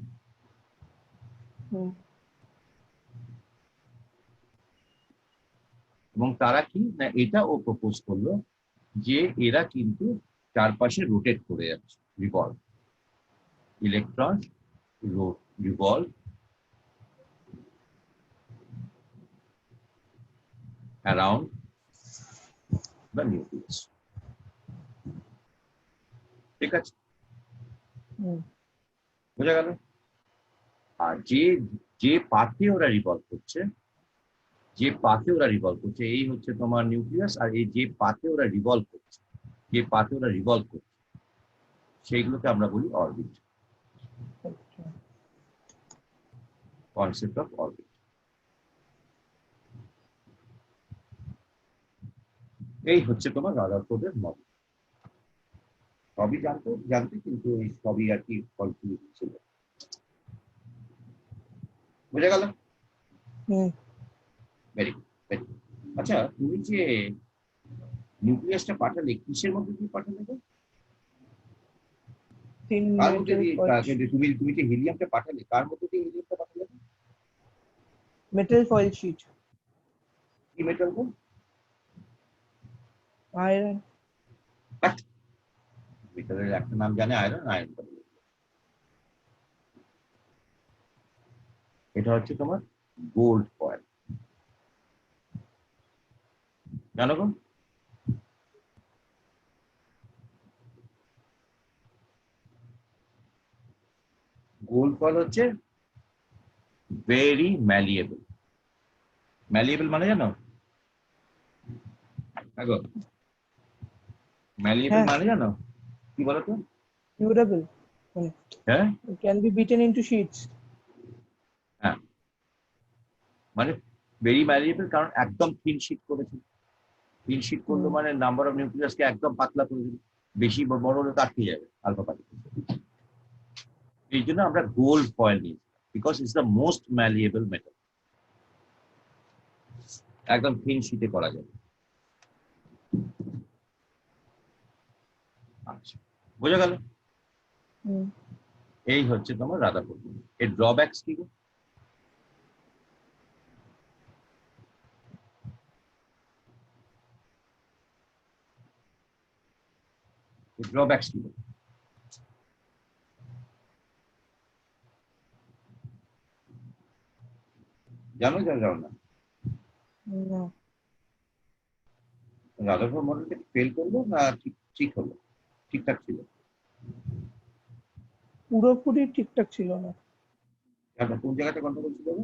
হুম। এবং তারা কি না, এটা ও প্রপোজ করলো যে এরা কিন্তু চারপাশে রোটেট করে যাচ্ছে, revolve, electron revolve around the nucleus, ঠিক আছে? হুম। বোঝা গেল? আর যে যে পাথে ওরা রিভলভ করছে, এই হচ্ছে তোমার নিউক্লিয়াস, আর এই যে পাথে ওরা রিভলভ করছে সেইগুলোকে আমরা বলি অরবিট, আচ্ছা। Concept of orbit. এই হচ্ছে তোমার রাদারফোর্ডের মডেল। সবই জানতে কিন্তু এই সবই আর কি কনফিউজ ছিল। বুঝা গেল? হুম। Very good, very good. আচ্ছা, তুমি যে নিউক্লিয়াসটা পাঠালে কিসের মধ্যে দিয়ে পাঠালে গো? তিন কার মধ্যে মেটাল দিয়ে ফয়েল। তুমি যে হিলিয়ামটা পাঠালে, কার মধ্যে দিয়ে হিলিয়ামটা পাঠালে? Metal foil sheet. কি মেটাল গো? আয়রন। মেটালের একটা নাম জানে, আয়রন। এটা হচ্ছে তোমার গোল্ড ফয়েল, জানো গো? গোল্ড ফয়েল হচ্ছে ভেরি ম্যালিয়েবল। ম্যালিয়েবল মানে জানো? ম্যালিয়েবল হ্যাঁ। মানে জানো কি বলতো? ডিউরেবল। মানে হ্যাঁ, can be beaten into shits. হ্যাঁ, মানে ভেরি ম্যালিয়েবল, কারণ একদম থিন শীট করেছে। থিন শীট করলো হুম। মানে নাম্বার অফ নিউক্লিয়াসকে একদম পাতলা করে দিল, বেশি বড় হলে তো আটকে যাবে আলফা পার্টিকেল। এই জন্য আমরা গোল্ড ফয়েল নিই, because it's the most malleable metal, একদম থিন শীটে করা যাবে। আচ্ছা, বোঝা গেল? হুম। এই হচ্ছে তোমার রাদারফোর্ড। এর ড্রব্যাকস কি? ড্রব্যাকস কি জানো না? না, রাদারফোর্ড মডেলটা ফেল করলো না ঠিক ঠিক হলো, ঠিকঠাক ছিল? পুরোপুরি ঠিকঠাক ছিল না। আপনার কোন জায়গাটা গন্ডগোল ছিল গো?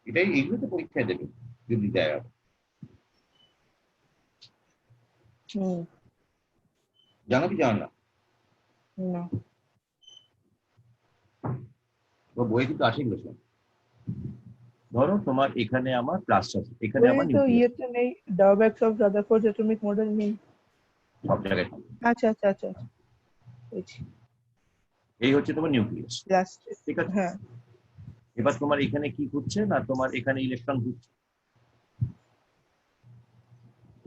এটাই, এগুলো তো পরীক্ষায় দেবে যদি দেয়। আর হুম। জানো কি জানো না? না, তো বইয়ে কিন্তু আসে এগুলো সব। ধরো তোমার এখানে আমার প্লাস আছে, এখানে ওই আমার তো নিউক্লিয়াস, ইয়েতে নেই, drawbacks of Rutherford atomic model নেই। সব জায়গায় থাকে। আচ্ছা আচ্ছা আচ্ছা আচ্ছা, বুঝছি। এই হচ্ছে তোমার নিউক্লিয়াস, লাস্ট। ঠিক আছে? হ্যাঁ। এবার তোমার এখানে কি ঘুরছে না, তোমার এখানে ইলেকট্রন ঘুরছে,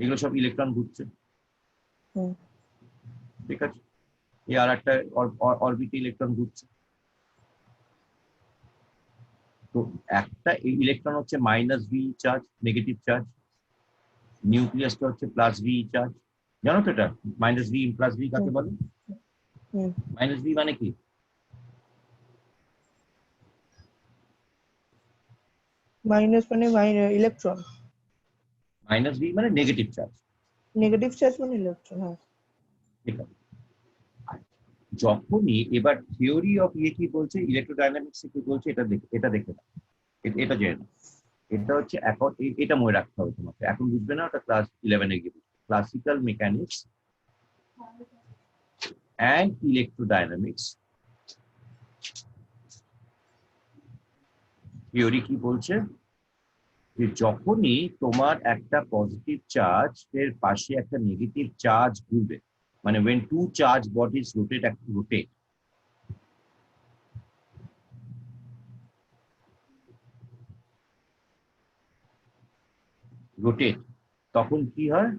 এগুলো সব ইলেকট্রন ঘুরছে, হুম। ঠিক আছে? এই আর একটা অরবিটে ইলেকট্রন ঘুরছে। তো একটা ইলেকট্রন হচ্ছে minus V charge, negative charge, নিউক্লিয়াসটা হচ্ছে প্লাস ভি চার্জ। জানো তো এটা মাইনাস ভি প্লাস ভি কাকে হুম। বলে? হুম। মাইনাস ভি মানে কি? মাইনাস মানে ইলেকট্রন। মাইনাস ভি মানে নেগেটিভ চার্জ, নেগেটিভ চার্জ মানে ইলেকট্রন, হ্যাঁ। ঠিক আছে? আর যখনই এবার থিওরি অফ ইয়ে কি বলছে, ইলেকট্রোডাইনামিক্স কি বলছে, এটা দেখে, এটা দেখে না, এটা জেনে না। এটা হচ্ছে এখন এটা মনে রাখতে হবে তোমাকে, এখন বুঝবে না, ওটা ক্লাস 11-এ গিয়ে ক্লাসিক্যাল মেকানিক্স অ্যান্ড ইলেকট্রোডাইনামিক্স থিওরি কি বলছে, যে যখনই তোমার একটা পজিটিভ চার্জ এর পাশে একটা নেগেটিভ চার্জ ঘুরবে, মানে when two charge bodies rotate, তখন কি হয়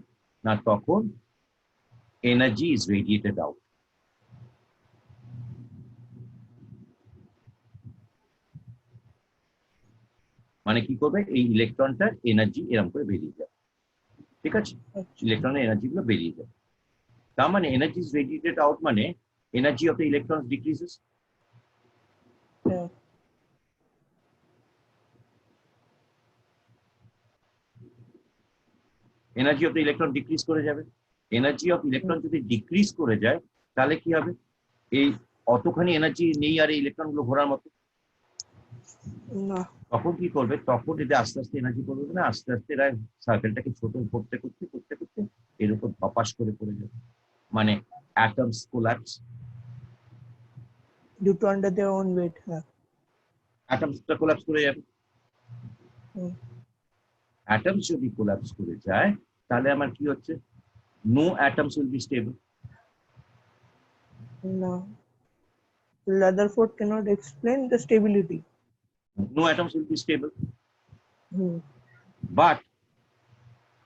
না, তখন এনার্জি ইজ রেডিয়েটেড আউট। মানে কি করবে, এই ইলেকট্রনটার এনার্জি এরকম করে বেরিয়ে যাবে, ঠিক আছে? আচ্ছা। ইলেকট্রনের এনার্জি গুলো বেরিয়ে যাবে। তার মানে এনার্জি ইজ রেডিয়েটেড আউট মানে energy of the electron decreases. হ্যাঁ। Energy of the electron decrease করে যাবে। এনার্জি অফ হুম। ইলেকট্রন যদি ডিক্রিজ করে যায়, তাহলে কি হবে, এই অতখানি এনার্জি নেই আর এই ইলেকট্রন গুলো ঘোরার মতো। না। তখন কি করবে, তখন এদের আস্তে আস্তে এনার্জি করবে না, আস্তে আস্তে এরা সার্কেলটাকে ছোট করতে করতে করতে করতে এর উপর ধপাস করে পড়ে যাবে, মানে atoms collapse. Due to under their own weight, হ্যাঁ। অ্যাটমসটা কোল্যাপস করে যাবে। হুম। অ্যাটমস যদি কোল্যাপস করে যায়, তাহলে আমার কি হচ্ছে, no atoms will be stable. না, Rutherford cannot explain the stability. No atoms will be stable. Hmm. But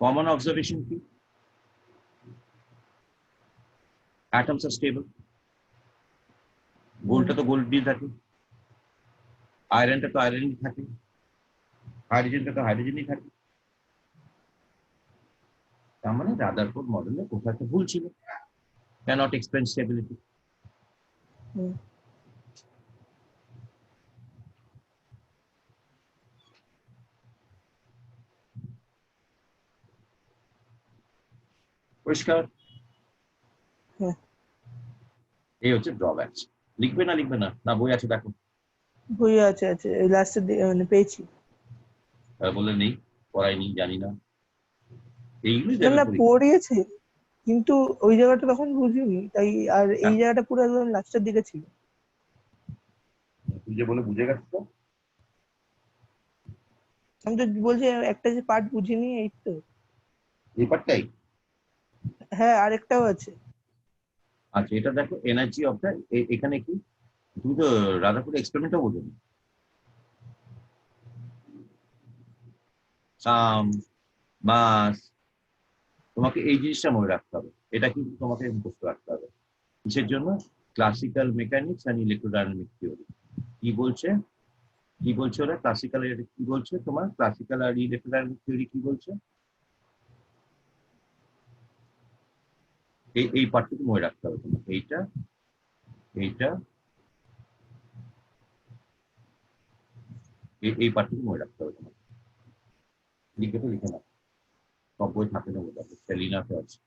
common observation কি, atoms are stable. গোল্ডটা তো গোল্ড দিয়ে থাকে, আয়রনটা তো আয়রনই থাকে, হাইড্রোজেনটা তো হাইড্রোজেনই থাকে। তার মানে রাদারফোর্ড মডেলে কোথাও একটা ভুল ছিল, cannot explain stability. Hmm. পরিষ্কার? হ্যাঁ। এই হচ্ছে ড্রব্যাকস। লিখবে না লিখবে না, না বই আছে দেখো। বই আছে, আছে, লাস্টে মানে পেয়েছি। তারা বলে নেই, পড়াইনি, জানি না, এইগুলোই না দেবে না, পরীক্ষা। পড়িয়েছে, কিন্তু ওই জায়গাটা তখন বুঝিনি তাই। আর এই জায়গাটা পুরো একদম লাস্টের দিকে ছিল। তুই যে বলে বুঝে গেছিস তো। আমি তো বলছি একটা যে পার্ট বুঝিনি, এই তো। এই পার্টটাই। হ্যাঁ, আরেকটাও আছে। আচ্ছা এটা দেখো, এনার্জি অফ দ্য, এখানে কি, তুমি তো রাদারফোর্ড এক্সপেরিমেন্টও বোঝোনি। সাম, মাস, তোমাকে এই জিনিসটা মনে রাখতে হবে, এটা কিন্তু তোমাকে মুখস্থ রাখতে হবে। কিসের জন্য? Classical mechanics and electrodynamic theory. কি বলছে, কি বলছে ওরা, ক্লাসিক্যাল কি বলছে, তোমার ক্লাসিক্যাল আর ইলেকট্রোডাইনামিক থিওরি কি বলছে? এই পার্টটুকু মনে রাখতে হবে তোমার, এইটা এইটা এই পার্টটুকু মনে রাখতে হবে তোমার। লিখে তো লিখে না, সব বই থাকে না, বোঝা সেলিনাতে আছে।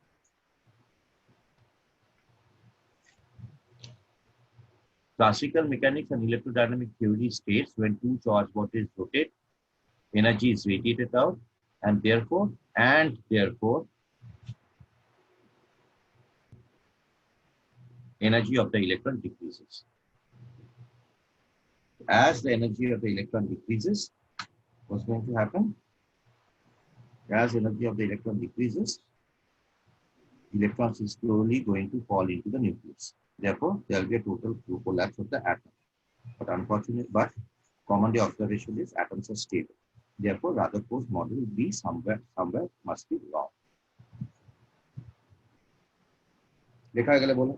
Classical mechanics and electrodynamic theory states when two charged bodies rotate, energy is radiated out, and therefore energy of the electron decreases. As the energy of the electron decreases, what's going to happen? As energy of the electron decreases, electrons is slowly going to fall into the nucleus. Therefore, there will be a total collapse of the atom. But commonly observation is atoms are stable. Therefore, Rutherford's model will be somewhere must be wrong. লেখা গেলে বলো।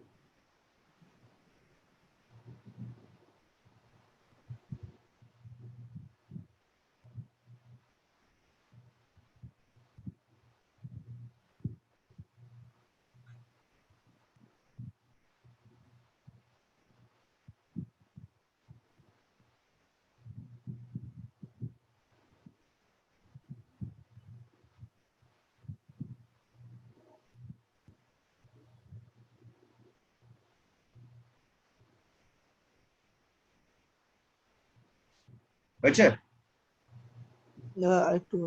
হয়েছে? একটু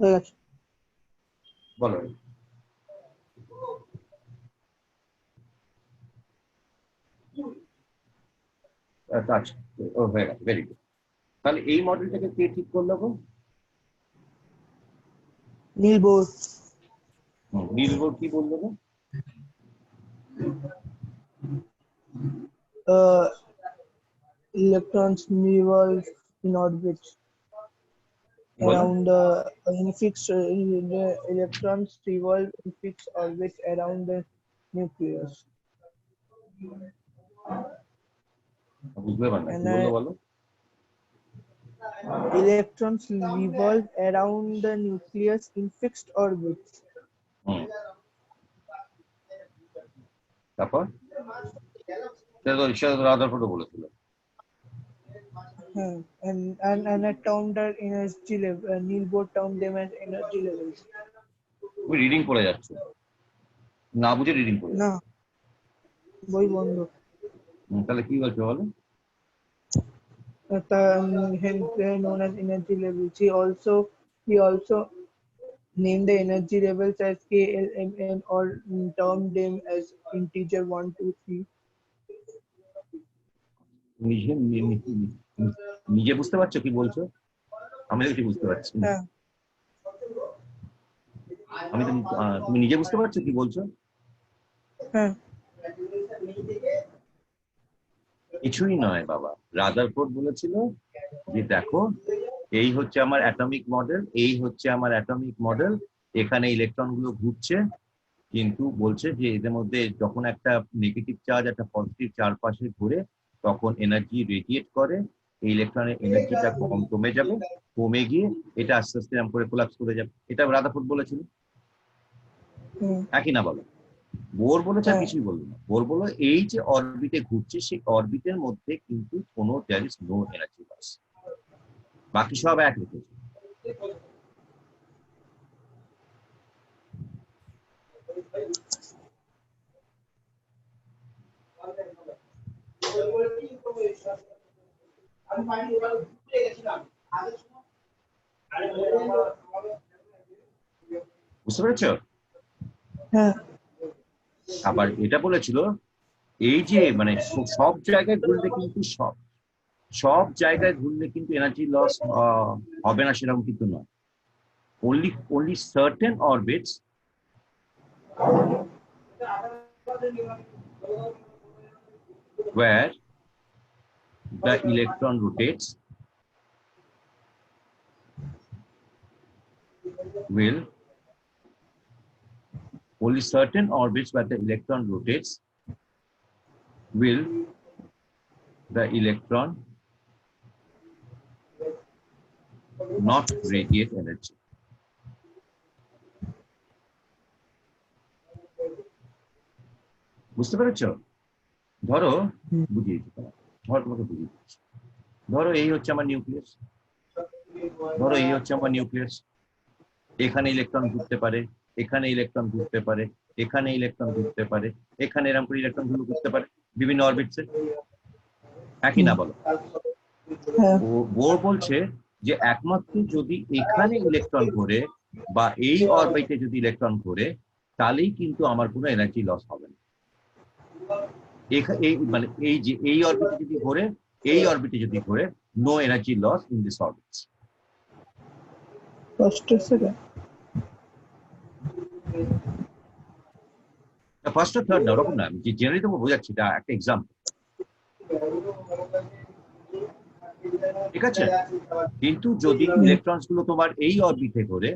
হয়ে গেছে। বলো। আচ্ছা, ও হয়ে গেছে, ভেরি গুড। তাহলে এই মডেলটাকে কে ঠিক করলো গো? নীল বোর। নীল বোর কি বললো গো? Electrons revolve in orbit বলো। around in fixed the electrons revolve in fixed orbit around the nucleus, বুঝতে পার না, and কি বললো বলো। electrons revolve around the nucleus in fixed orbit. হুম, তারপর সেটা তো রাদারফোর্ড বলেছিল। And a term that energy level, Neil Bohr termed them as energy levels. তুমি রিডিং পড়ে যাচ্ছ, না বুঝে রিডিং পড়ে না, যাচ্ছ। বই বন্ধ। তাহলে কি বলছো বলো। Hence they are known as energy levels. He also named the energy levels as K, L, M, N, or termed them as integer 1, 2, 3. নিজে নিজে বুঝতে পারছো কি বলছো? আমি তো কিছু বুঝতে পারছি না। হ্যাঁ, আমি তো তুমি নিজে বুঝতে পারছো কি বলছো? হ্যাঁ। কিছুই নয় বাবা, রাদারফোর্ড বলেছিল যে দেখো এই হচ্ছে আমার অ্যাটমিক মডেল, এই হচ্ছে আমার অ্যাটমিক মডেল, এখানে ইলেকট্রন গুলো ঘুরছে, কিন্তু বলছে যে এদের মধ্যে যখন একটা নেগেটিভ চার্জ একটা পজিটিভ চারপাশে ঘুরে তখন এনার্জি রেডিয়েট করে, এই ইলেকট্রনের এনার্জিটা কমে যাবে, কমে গিয়ে এটা আস্তে আস্তে এরকম করে কোলাপস করে যাবে। এটা রাদারফোর্ড বলেছিল, একই না বলো? বোর বলেছে আর কিছুই বললো না। বোর বললো এই যে অরবিটে ঘুরছে সেই অরবিটের মধ্যে কিন্তু কোনো there is no energy loss, বাকি সব এক রেখেছে। বুঝতে পেরেছো? হ্যাঁ আবার এটা বলেছিল এই যে মানে সব জায়গায় ঘুরলে কিন্তু সব জায়গায় ঘুরলে কিন্তু এনার্জি লস হবে না সেরকম কিন্তু নয়। only certain orbits where the electron rotates will only certain orbits where the electron rotates will the electron not radiate energy. বুঝতে পেরেছ? ধরো বুঝিয়ে দিতে ধরো তোমাকে বুঝিয়ে দিচ্ছি। ধরো এই হচ্ছে আমার নিউক্লিয়াস, ধরো এই হচ্ছে আমার নিউক্লিয়াস, এখানে ইলেকট্রন ঘুরতে পারে, এখানে ইলেকট্রন ঘুরতে পারে, এখানে ইলেকট্রন ঘুরতে পারে, এখানে এরকম করে ইলেকট্রন গুলো ঘুরতে পারে বিভিন্ন অরবিটসে, একই না বলো? বোর বলছে যে একমাত্র যদি এখানে ইলেকট্রন ঘোরে বা এই অরবিটে যদি ইলেকট্রন ঘোরে তাহলেই কিন্তু আমার কোনো এনার্জি লস হবে না। মানে এই যে এই অরবিটে যদি ঘোরে, এই অরবিটে যদি ঘোরে, no energy loss in this orbits. First আর থার্ড না, ওরকম না, যে জেনারেলি তোমাকে বোঝাচ্ছি, এটা একটা এক্সাম্পল, ঠিক আছে? কিন্তু যদি ইলেকট্রনস গুলো তোমার এই অরবিটে ঘোরে,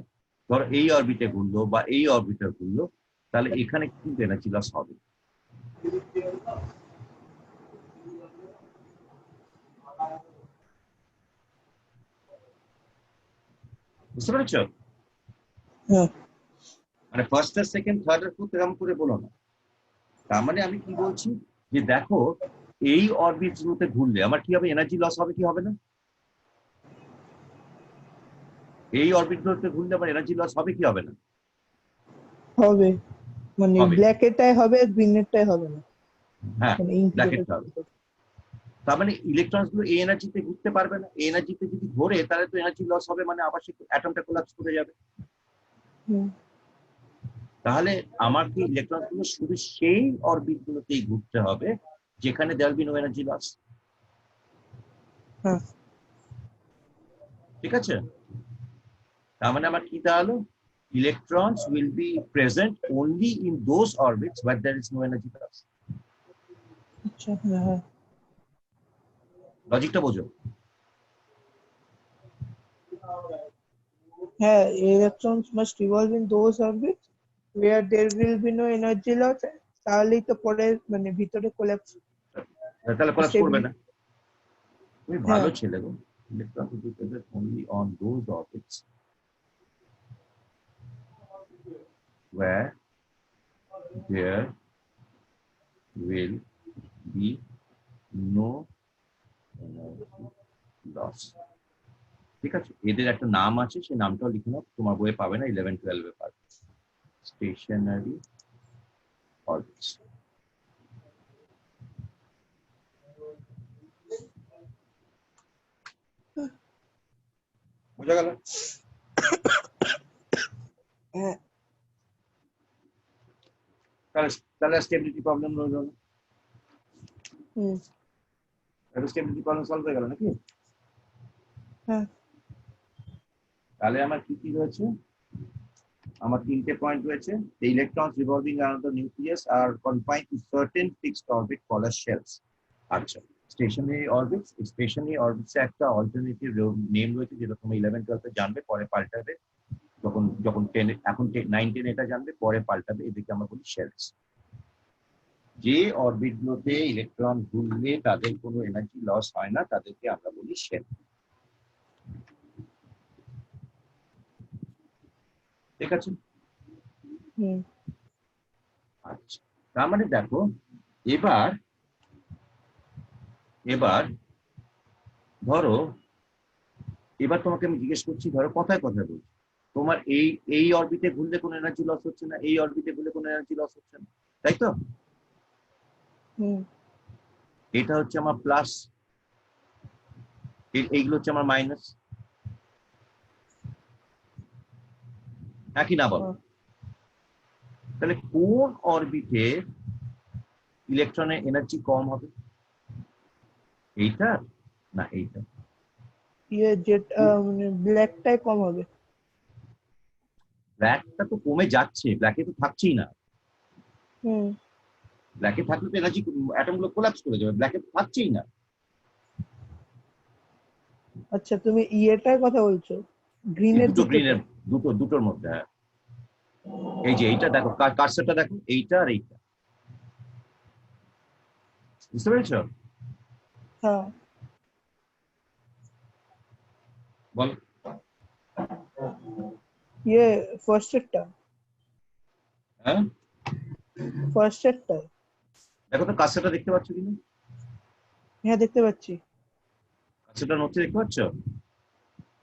ধরো এই অরবিটে ঘুরলো বা এই অরবিটে ঘুরলো, তাহলে এখানে কিন্তু এনার্জি লস হবে। বুঝতে পেরেছ? মানে ফার্স্ট আর সেকেন্ড থার্ড আর ফোর্থ এরকম করে বলো না। তার মানে আমি কি বলছি যে দেখো এই অরবিট গুলোতে ঘুরলে আমার কি হবে, এনার্জি লস হবে কি হবে না? এই অরবিট গুলোতে ঘুরলে আমার এনার্জি লস হবে কি হবে না? হবে, মানে ব্ল্যাক এরটাই হবে, গ্রিন এরটাই হবে না। হ্যাঁ, ব্ল্যাক এরটা হবে। তার মানে ইলেকট্রনস গুলো এই এনার্জিতে ঘুরতে পারবে না, এই এনার্জিতে যদি ঘোরে তাহলে তো এনার্জি লস হবে, মানে আবার সেই অ্যাটমটা কোলাপস করে যাবে। তাহলে আমার কি ইলেকট্রন গুলো শুধু সেই অরবিট গুলোতেই ঘুরতে হবে যেখানে there will be no energy loss. ঠিক আছে? তার মানে আমার কি দাঁড়ালো, electrons will be present only in those orbits where there is no energy loss. আচ্ছা, হ্যাঁ লজিকটা বোঝো? হ্যাঁ, electrons must revolve in those orbits where there will be no energy loss, তাহলেই তো পরে মানে ভিতরে কোল্যাপস, তাহলে কোলাপস করবে না। তুমি ভালো ছেলে গো। Electrons will be present only on those orbits where there will be no energy loss. ঠিক আছে? এদের একটা নাম আছে, সেই নামটাও লিখে নাও, তোমার বইয়ে পাবে না, 11-12 এ পাবে, স্টেশনারি অরবিটস। বোঝা গেল? তাহলে স্টেবিলিটি প্রবলেম রইল না, স্টেবিলিটি প্রবলেম সলভ হয়ে গেল নাকি? তাহলে আমার কি কি রয়েছে, আমার তিনটে পয়েন্ট রয়েছে। The electrons revolving around the nucleus are confined to certain fixed orbit called as shells. আচ্ছা, স্টেশনারি অরবিটস, স্টেশনারি অরবিটস একটা অল্টারনেটিভ নেম রয়েছে যেটা তুমি 11-12 এ জানবে, পরে পাল্টাবে, যখন যখন 10 এখন 9-10 এটা জানবে, পরে পাল্টাবে, এদিকে আমরা বলি শেলস। যে অরবিট গুলোতে ইলেকট্রন ঘুরলে তাদের কোনো এনার্জি লস হয় না তাদেরকে আমরা বলি শেল। ঠিক আছে? আচ্ছা, তার মানে দেখো এবার ধরো, এবার তোমাকে আমি জিজ্ঞেস করছি, ধরো কথায় কথায় বলছি, তোমার এই অরবিটে ঘুরলে কোনো এনার্জি লস হচ্ছে না, এই অরবিটে ঘুরলে কোনো এনার্জি লস হচ্ছে না, তাই তো? এটা হচ্ছে আমার প্লাস, এইগুলো হচ্ছে আমার মাইনাস, একই না বলো? তাহলে কোন অরবিটে ইলেকট্রনের এনার্জি কম হবে? এইটা না এইটা? ইয়ে যেটা মানে ব্ল্যাকটাই কম হবে। ব্ল্যাকটা তো কমে যাচ্ছে, ব্ল্যাকে তো থাকছেই না। হুম। ব্ল্যাকে থাকলে তো এনার্জি অ্যাটমগুলো কোলাপস করে যাবে, ব্ল্যাকে তো থাকছেই না। আচ্ছা তুমি ইয়েটার কথা বলছো, গ্রিনের দুটো দিকে তো? গ্রিনের, দুটোর মধ্যে, হ্যাঁ। এই যে এইটা দেখো, কার্সারটা দেখো, এইটা আর এইটা, বুঝতে পেরেছো? হ্যাঁ। বল। ইয়ে ফার্স্ট এরটা, হ্যাঁ ফার্স্ট এরটা। দেখো তো কার্সারটা দেখতে পাচ্ছ কিনা? হ্যাঁ দেখতে পাচ্ছি। কার্সারটা নড়ছে দেখতে পাচ্ছ?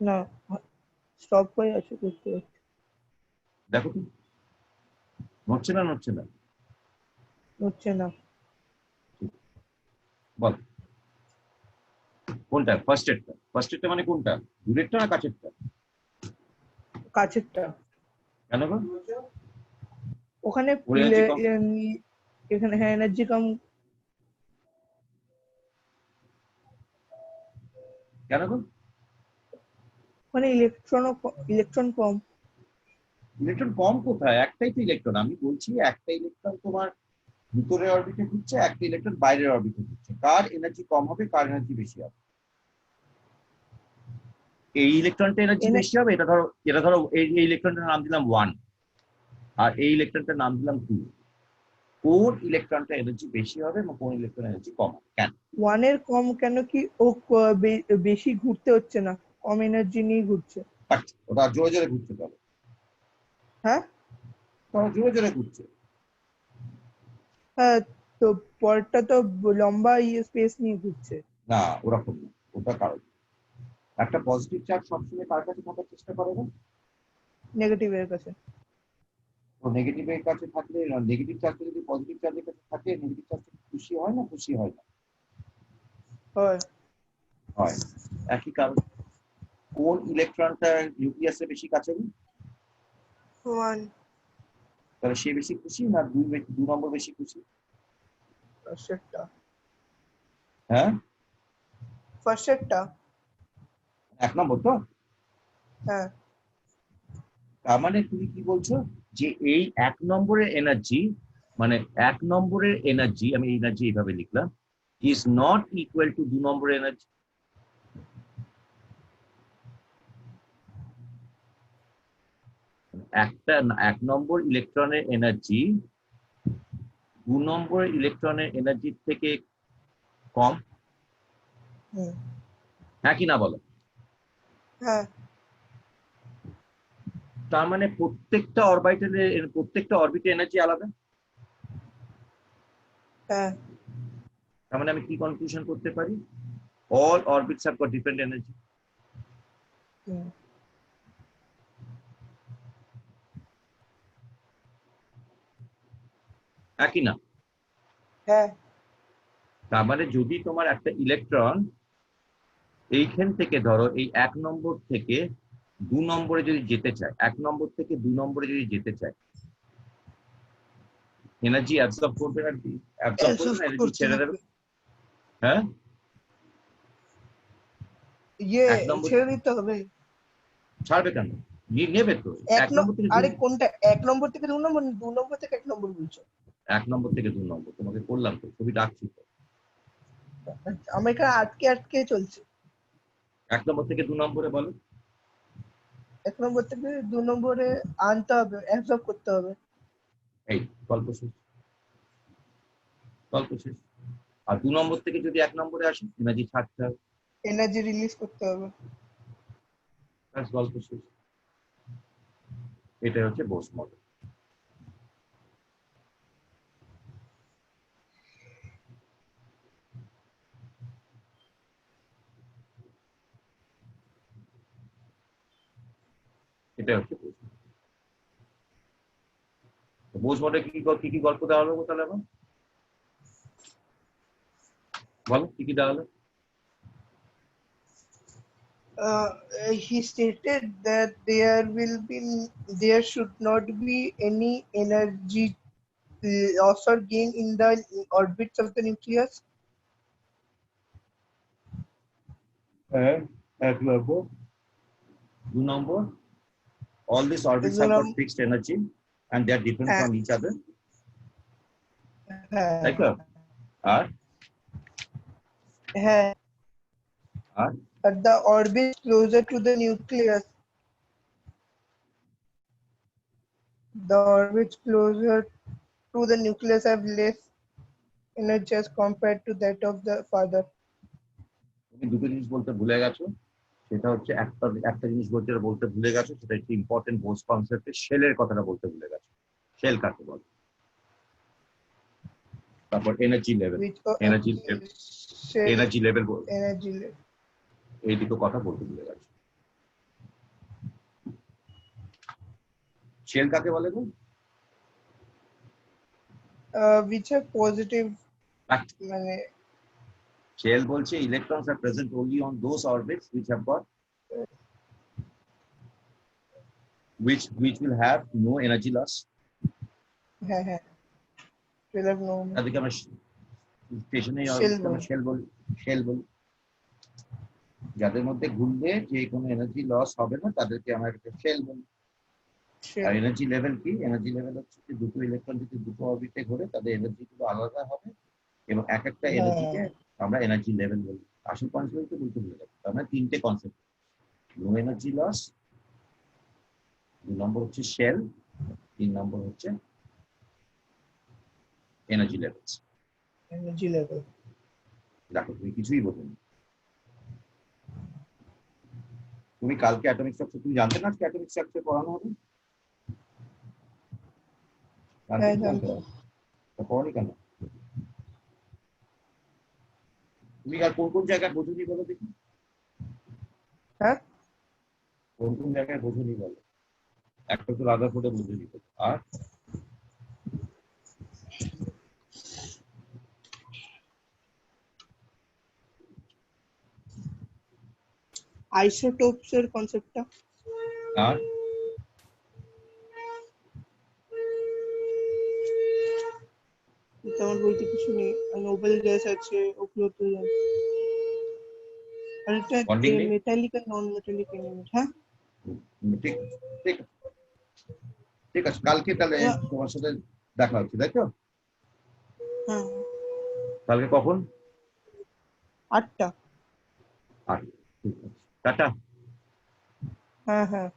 না, স্টপ হয়ে আছে, দেখতে পাচ্ছি। দেখো তো, নড়ছে না নড়ছে না? হচ্ছে না। বল কোনটা ফার্স্ট এডটা? ফার্স্ট এডটা মানে কোনটা, দূরেরটা না কাছেরটা? কাছেরটা। কেন গো? ওখানে ওর এনার্জি কম? এখানে হ্যাঁ এনার্জি কম। কেন গো? মানে ইলেকট্রন কম। ইলেকট্রন কম কোথায়? একটাই তো ইলেকট্রন, আমি বলছি একটা ইলেকট্রন তোমার ভিতরের অরবিটে ঘুরছে, একটা ইলেকট্রন বাইরের অরবিটে ঘুরছে, কার এনার্জি কম হবে কার এনার্জি বেশি হবে? এই ইলেকট্রনটা এনার্জি এনে বেশি হবে, এটা ধরো এই ইলেকট্রনটার নাম দিলাম 1 আর এই ইলেকট্রনটার নাম দিলাম 2। কোন ইলেকট্রনটা এনার্জি বেশি হবে এবং কোন ইলেকট্রন এনার্জি কম হবে, কেন? ওয়ানের কম কেন কি ও বেশি ঘুরতে হচ্ছে না, কম এনার্জি নিয়ে ঘুরছে। বাট ওটা জোরে জোরে ঘুরছে, তাহলে হ্যাঁ। ওটা জোরে জোরে ঘুরছে। হ্যাঁ, তো পরেরটা তো লম্বা স্পেস নিয়ে ঘুরছে। না ওরকম না, ওটা কারণ একটা পজিটিভ চার্জ সবসময় কার কাছে থাকার চেষ্টা করে না? নেগেটিভ এর কাছে। তো নেগেটিভের কাছে থাকলে, নেগেটিভ চার্জটা যদি পজিটিভ চার্জের কাছে থাকে, নেগেটিভ চার্জটা খুশি হয় না খুশি হয় না? হয়। হয়। একই কারণ, কোন ইলেকট্রনটা নিউক্লিয়াসের বেশি কাছে নেই? ওয়ান। তাহলে সে বেশি খুশি না 2 নম্বর বেশি খুশি? ফার্স্টেরটা। হ্যাঁ, ফার্স্টেরটা। 1 নম্বর তো। হ্যাঁ। তার মানে তুমি কি বলছো, যে এই 1 নম্বরের এনার্জি, মানে 1 নম্বরের এনার্জি, আমি এনার্জি এইভাবে লিখলাম, ইজ নট ইকুয়াল টু 2 নম্বরের এনার্জি। একটা 1 নম্বর ইলেকট্রনের এনার্জি 2 নম্বর ইলেকট্রনের এনার্জির থেকে কম, হুম। হ্যাঁ কি না বলো? হ্যাঁ। তার মানে প্রত্যেকটা অরবিটে এনার্জি আলাদা। হ্যাঁ। তার মানে আমি কি কনক্লুশন করতে পারি? All orbits have got different energy. হুম। একই না? হ্যাঁ। তার মানে যদি তোমার একটা ইলেকট্রন এইখান থেকে ধরো এই 1 নম্বর থেকে 2 নম্বরে যদি যেতে চায়, 1 নম্বর থেকে 2 নম্বরে যদি যেতে চায়, এনার্জি অ্যাবজর্ব করবে না? অ্যাবজর্ব করবে না, এনার্জি করতে ছেড়ে দেবে? থাকবে। হ্যাঁ, ইয়ে 1 নম্বর ছেড়ে দিতে হবে। ছাড়বে কেন? নেবে তো। এক এক নম্বর থেকে আরে কোনটা, 1 নম্বর থেকে 2 নম্বর, 2 নম্বর থেকে 1 নম্বর বলছো? 1 নম্বর থেকে 2 নম্বর তোমাকে করলাম তো, ছবি ডাকছি তো। আমার এখানে আটকে আটকে চলছে। 1 নম্বর থেকে 2 নম্বরে বলো। 1 নম্বর থেকে 2 নম্বরে আনতে হবে, অ্যাবজর্ব করতে হবে। এই গল্প শেষ, গল্প শেষ। আর 2 নম্বর থেকে যদি 1 নম্বরে আসে, এনার্জি ছাড়তে হবে, এনার্জি রিলিজ করতে হবে। ব্যাস গল্প শেষ। এটাই হচ্ছে বোস মডেল। এটাই হচ্ছে বোস মডেল। বোস মডেল কি কি কি গল্প দেওয়া হলো তাহলে আবার বলো, কি কি দেওয়া হলো? uh, he stated that there should not be any energy loss or gain in the orbits of the nucleus. এক নম্বর 2 নম্বর, all these orbits have got fixed energy and they are different from each other, তাই তো? আর But the orbit closer to the nucleus, have less energy as compared to that of the father. তুমি দুটো জিনিস বলতে ভুলে গেছো, সেটা হচ্ছে একটা জিনিস বলতে ভুলে গেছো, সেটা হচ্ছে ইম্পর্টেন্ট বোস কনসেপ্টে শেলের কথাটা বলতে ভুলে গেছো। শেল কাকে বলে? তারপর এনার্জি লেভেল, এনার্জি লেভেল এই দুটো কথা বলতে ভুলে গেছো। শেল কাকে বলে গো? Which have positive মানে শেল বলছে electrons are present only on those orbits which have got which will have no energy loss. will have no তাদেরকে আমরা স্টেশনে শেল বলি। যাদের মধ্যে ঘুরলে যে কোনো এনার্জি লস হবে না তাদেরকে আমরা একটা শেল বলি। আর এনার্জি লেভেল কি? এনার্জি লেভেল হচ্ছে যে দুটো ইলেকট্রন যদি দুটো অরবিটে ঘোরে তাদের এনার্জি গুলো আলাদা হবে এবং এক একটা এনার্জিকে আমরা এনার্জি লেভেল বলি। আসল কনসেপ্ট তো বলতে ভুলে গেছি। আমরা তিনটে কনসেপ্ট, নো এনার্জি লস, 2 নম্বর হচ্ছে শেল, 3 নম্বর হচ্ছে এনার্জি লেভেলস। দেখো তুমি কিছুই বোঝোনি। তুমি কালকে অ্যাটমিক স্ট্রাকচার, তুমি জানতে না আজকে অ্যাটমিক স্ট্রাকচার পড়ানো হবে? পড়ানি কেন? তুমি আর কোন জায়গায় বোঝোনি বলো দেখি? কোন জায়গায় বোঝোনি বলো? একটা তো রাদারফোর্ডে বোঝোনি, আর আইসোটোপস এর কনসেপ্টটা, আর তোমার বইতে কিছু নেই। নোবেল গ্যাস আছে, ওগুলো তো জানি। আর একটা মেটালিক আর নন মেটালিক এলিমেন্ট। হ্যাঁ ঠিক ঠিক ঠিক আছে, কালকে তাহলে তোমার সাথে দেখা হচ্ছে, তাই তো? হ্যাঁ, কালকে কখন? 8টা। ঠিক আছে, টাটা। হ্যাঁ হ্যাঁ।